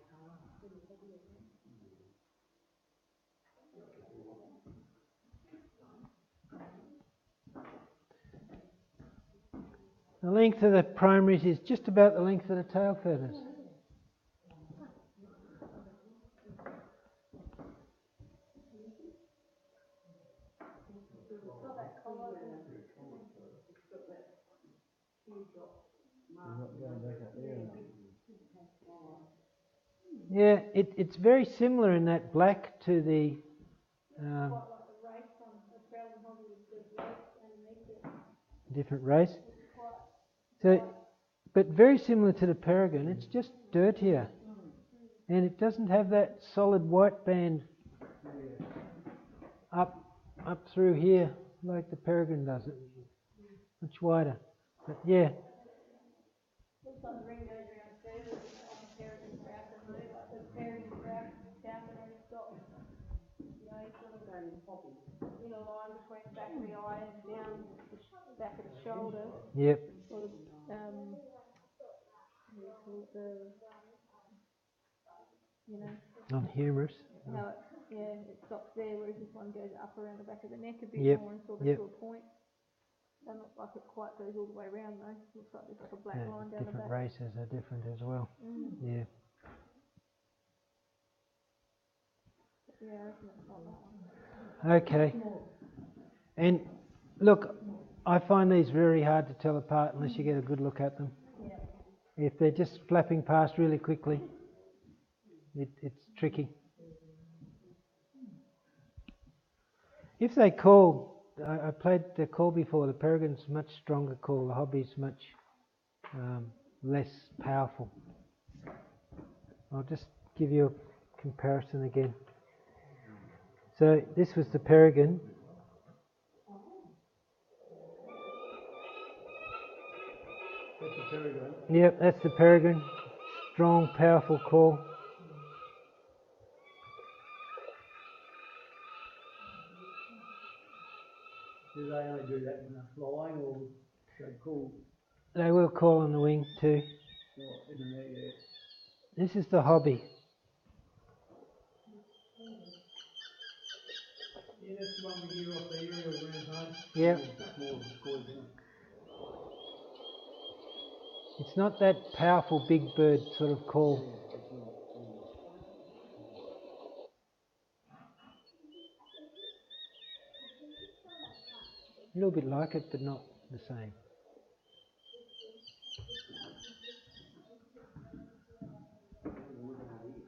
The length of the primaries is just about the length of the tail feathers. Yeah, it's very similar in that black to the different race. So, but very similar to the Peregrine. It's just dirtier, and it doesn't have that solid white band up through here like the Peregrine does. It much wider. But yeah. Looks like the ring goes around further on the Peregrine raptor, like the Peregrine raptor down there and it's got, you know, sort of in a line between the back of the eye and down the back of the shoulder. Yep. Sort of, what do you call it, you know. Non-humorous. How it stops there, whereas this one goes up around the back of the neck a bit more and sort of to a point. Doesn't look like it quite goes all the way around though. Looks like there's like a black line down the back. Different races are different as well. Yeah. Yeah, I reckon it's not that one. Okay. And look, I find these very hard to tell apart unless you get a good look at them. Yeah. If they're just flapping past really quickly, it's tricky. If they call, I played the call before, the Peregrine's much stronger call, the Hobby's much less powerful. I'll just give you a comparison again. So this was the Peregrine. That's a Peregrine. Yep, that's the Peregrine. Strong, powerful call. Do they only do that when they're flying, or they call? They will call on the wing too. Right, isn't that, yeah. This is the hobby. Yeah, that's the one we hear off the aerial around home. Yep. It's more of a squid, isn't it? It's not that powerful big bird sort of call. A little bit like it, but not the same.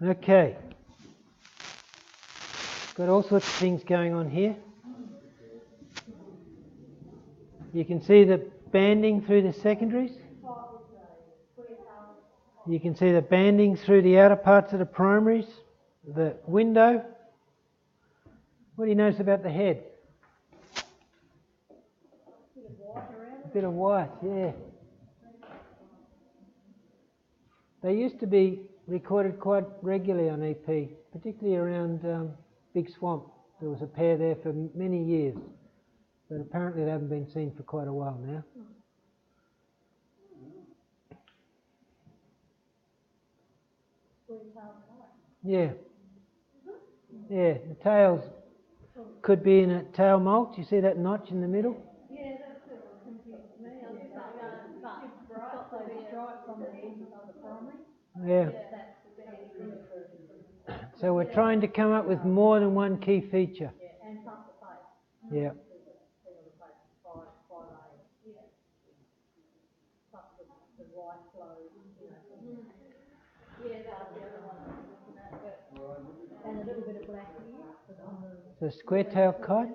Okay. Got all sorts of things going on here. You can see the banding through the secondaries. You can see the banding through the outer parts of the primaries. The window. What do you notice about the head? A bit of white, yeah. They used to be recorded quite regularly on EP, particularly around Big Swamp. There was a pair there for many years, but apparently they haven't been seen for quite a while now. Yeah. Yeah, the tails could be in a tail molt. You see that notch in the middle? Yeah, that's what confused me. I was just but it's got those stripes on the end of the primary. Yeah. So we're trying to come up with more than one key feature. And plus the face. Yeah. Plus the white flow, Yeah, that was the other one I was looking at, but, and a little bit of black here, but on the. So square tail kite.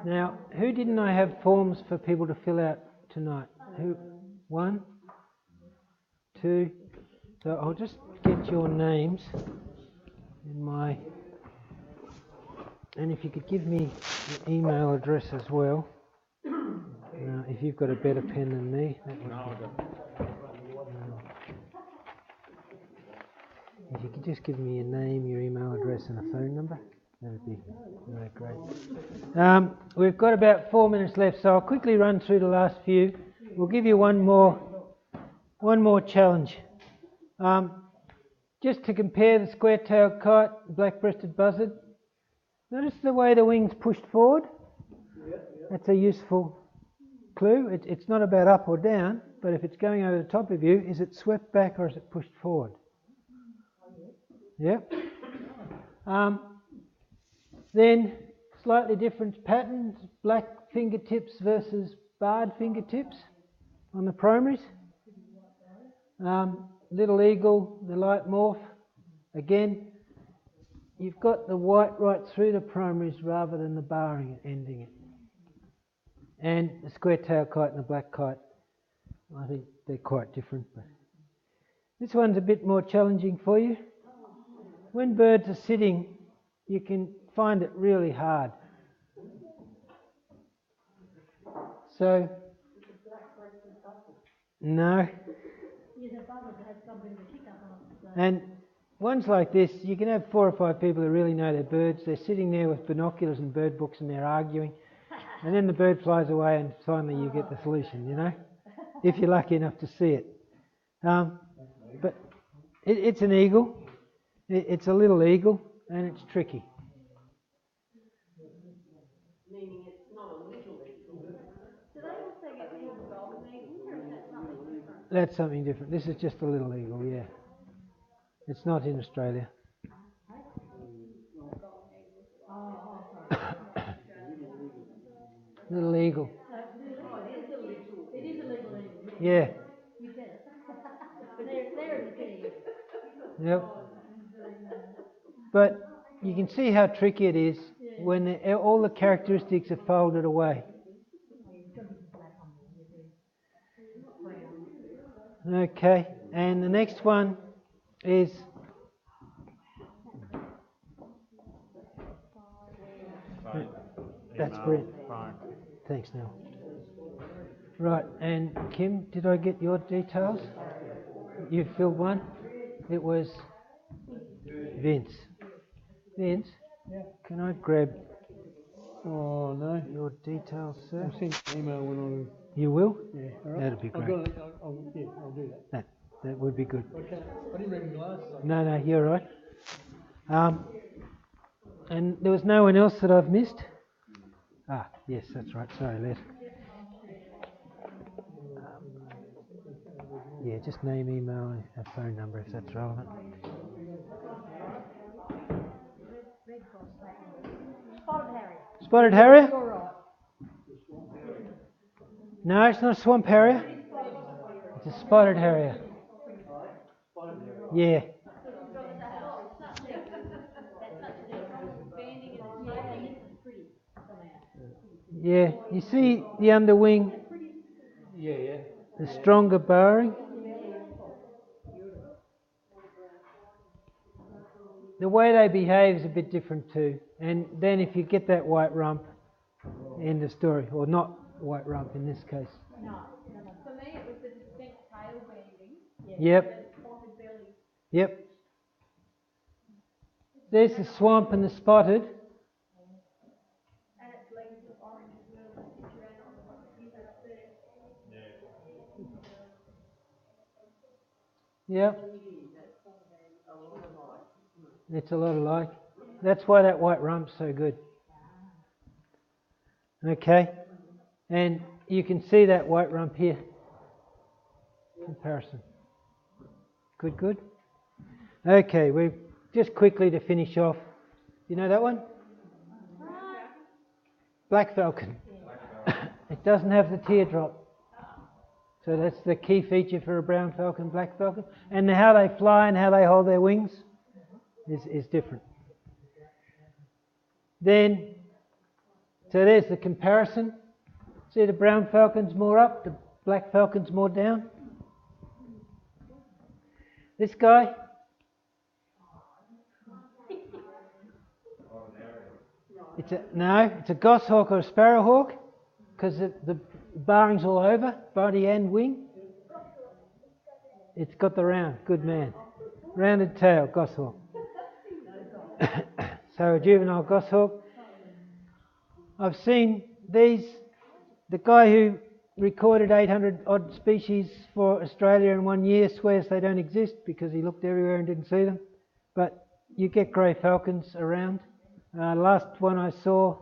Now, who didn't I have forms for people to fill out tonight? Who? 1, 2. So I'll just get your names in my. And if you could give me your email address as well. If you've got a better pen than me, that would be. If you could just give me your name, your email address, and a phone number, that would be really great. We've got about 4 minutes left, so I'll quickly run through the last few. We'll give you one more challenge. Just to compare the square-tailed kite, black-breasted buzzard. Notice the way the wings pushed forward. That's a useful clue. It's not about up or down, but if it's going over the top of you, is it swept back or is it pushed forward? Yeah. Then slightly different patterns, black fingertips versus barred fingertips on the primaries. Little eagle, the light morph. Again, you've got the white right through the primaries rather than the barring ending it. And the square-tailed kite and the black kite, I think they're quite different. But this one's a bit more challenging for you. When birds are sitting, you can find it really hard. So, no. And ones like this, you can have 4 or 5 people who really know their birds. They're sitting there with binoculars and bird books and they're arguing. And then the bird flies away and finally you get the solution, you know, if you're lucky enough to see it. But it's an eagle. It's a little eagle and it's tricky. Meaning it's not a little eagle. Do they also get called golden eagles, or is that something That's something different. This is just a little eagle, yeah. It's not in Australia. Little eagle. It is a legal eagle. Yeah. You said it. There is a kitty. Yep. But you can see how tricky it is when all the characteristics are folded away. Okay, and the next one is that's brilliant. Thanks, Neil. Right, and Kim, did I get your details? You filled one? It was Vince. Vince, can I grab your details, sir? I'll send an email when You will? yeah, all right. That'd be great. I'll do that. That would be good. Okay. I didn't bring my glasses. No, you're right. And there was no one else that I've missed? Ah, yes, that's right. Sorry, Les. Yeah, just name, email, and phone number if that's relevant. Spotted Harrier. Spotted Harrier? You're right. No, it's not a swamp harrier. It's a spotted harrier. Yeah. Yeah, you see the underwing, the stronger burrowing. The way they behave is a bit different too. And then if you get that white rump, end of story. Or not white rump in this case. No. For me, it was the distinct tail banding. Yep. And spotted belly. Yep. There's the swamp and the spotted. And its legs are orange as well. If you're out on the one, you have there. Yep. It's a lot alike. That's why that white rump's so good. Okay. And you can see that white rump here. Comparison. Good. Okay, we just quickly to finish off. You know that one? Black falcon. It doesn't have the teardrop. So that's the key feature for a brown falcon, black falcon. And how they fly and how they hold their wings is different. Then, so there's the comparison. See the brown falcon's more up, the black falcon's more down. This guy, it's a goshawk or a sparrowhawk because the barring's all over, body and wing. It's got the round, good man. Rounded tail, goshawk. So a juvenile goshawk. I've seen these, the guy who recorded 800 odd species for Australia in 1 year swears they don't exist because he looked everywhere and didn't see them. But you get grey falcons around. Last one I saw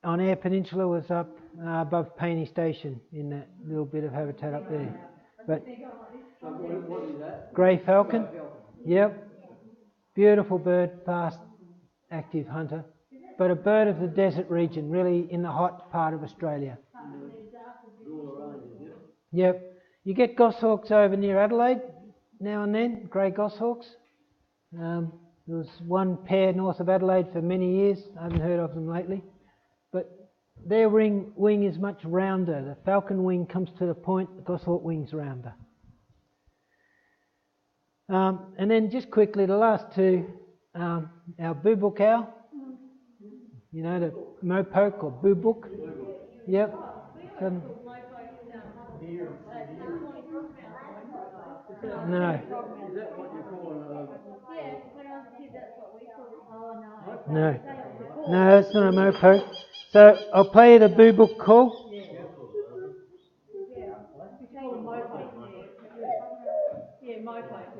on Eyre Peninsula was up above Paney Station in that little bit of habitat up there. But What is that? grey falcon, yep, beautiful bird, fast, active hunter, but a bird of the desert region, really in the hot part of Australia. Yep, you get goshawks over near Adelaide now and then, grey goshawks. There was one pair north of Adelaide for many years. I haven't heard of them lately, but their wing is much rounder. The falcon wing comes to the point, the goshawk wing's rounder. And then just quickly, the last two, our boobook owl, you know, the mopoke or boobook. Yep. No. Is that what you call Yeah, when I was a kid, that's what we called it. Oh, no. No, that's not a mopoke. So I'll play you the boobook call.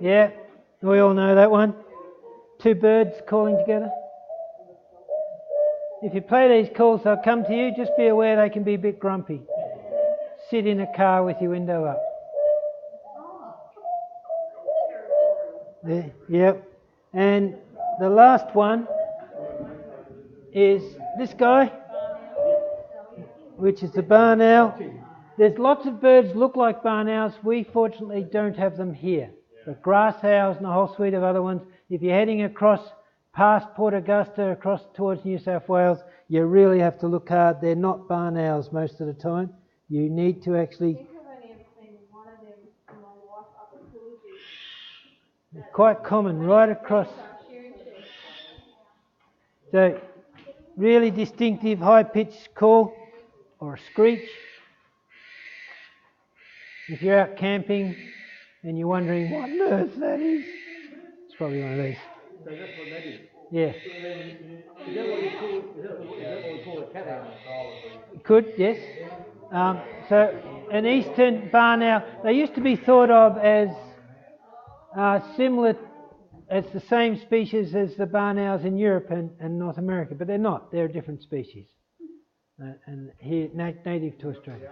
Yeah, we all know that one. Two birds calling together. If you play these calls, they'll come to you. Just be aware they can be a bit grumpy. Sit in a car with your window up. There, yep. And the last one is this guy, which is the barn owl. There's lots of birds look like barn owls. We fortunately don't have them here. But grass owls and a whole suite of other ones. If you're heading across past Port Augusta, across towards New South Wales, you really have to look hard. They're not barn owls most of the time. You need to I actually... think I've only ever seen one of them in my life up at Coolidge. They're quite common right across. So, really distinctive high-pitched call or a screech. If you're out camping and you're wondering what on earth that is, it's probably one of these. So that's what that is. Yeah. Is that what we call a cat owl? It could, yes. So an eastern barn owl, they used to be thought of as similar, as the same species as the barn owls in Europe and North America, but they're not. They're a different species. And here, native to Australia.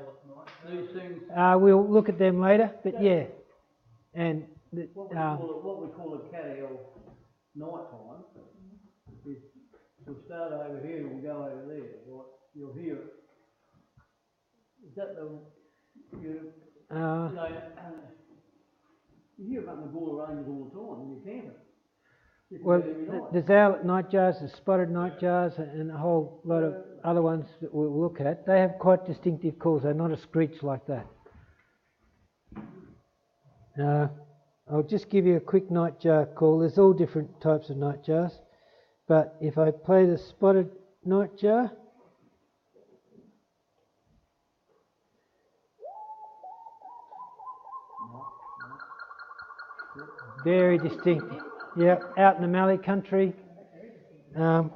These things, We'll look at them later, but yeah. And what we call a cat owl night time is we'll start over here and we'll go over there. Right? You'll hear it. Is that you hear it up in the Gawler Ranges all the time when you're camping. well, there's owl nightjars, there's spotted nightjars, and a whole lot of other ones that we'll look at. They have quite distinctive calls. They're not a screech like that. I'll just give you a quick nightjar call. There's all different types of nightjars, but if I play the spotted nightjar, very distinctive. Yeah, out in the Mallee country, and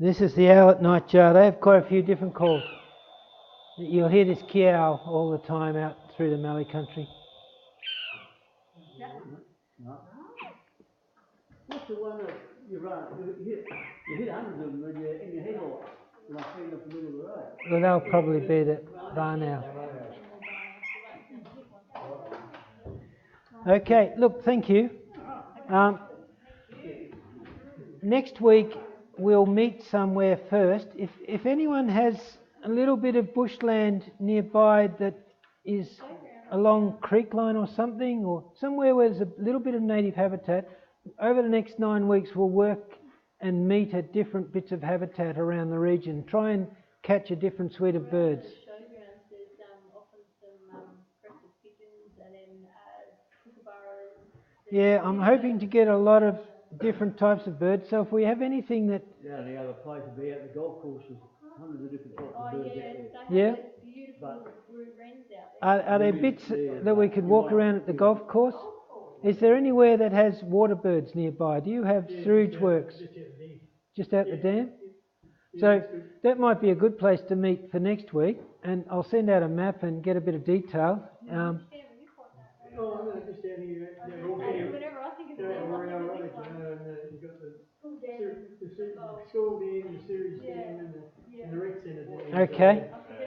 this is the owl at nightjar. They have quite a few different calls. You'll hear this key owl all the time out through the Mallee country. What's the one that you run? You hit hundreds of them in your head all like feeding up the middle of the road. Well, they'll probably be the barn owl. Okay, look, thank you. Next week we'll meet somewhere first. If anyone has a little bit of bushland nearby that is along creek line or something, or somewhere where there's a little bit of native habitat, over the next 9 weeks we'll work and meet at different bits of habitat around the region, try and catch a different suite of birds. Showgrounds, there's often some crested pigeons and then kookaburras. Yeah, I'm hoping to get a lot of different types of birds, so if we have anything that... Yeah, and the other place would be out the golf courses, hundreds of different types of birds out there. They Yeah. have those beautiful root wrens out there. Are there bits that we could walk around at the golf course? Is there anywhere that has Waterbirds nearby? Do you have sewage works? Just out the dam? So that might be a good place to meet for next week, and I'll send out a map and get a bit of detail. Oh, no, just down here, Whenever I think of you've got the school dam, the sewage dam, and the rec centre dam. Okay,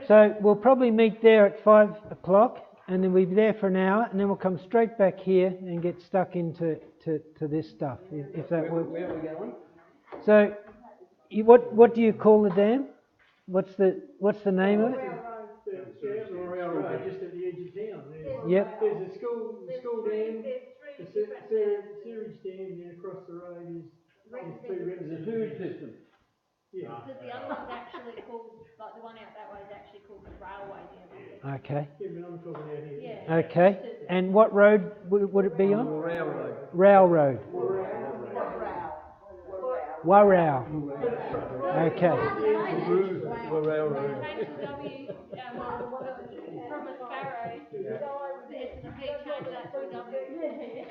so we'll probably meet there at 5 o'clock, and then we'll be there for an hour, and then we'll come straight back here and get stuck into this stuff, if that works. Where are we going? So, what do you call the dam? What's the name of it? Railroad, just at the edge of town. Yep. There's a school dam, the sewage dam, then across the road is two rec There's a sewage system. Yeah. Because the other one's actually called, like the one out that way is actually called the railway dam. Okay. Yeah, but I'm talking out here. Yeah. Okay. And what road would it be on? Railroad. Railroad. Warrow. Okay. Railroad. From a sparrow, it's the P change that to a W.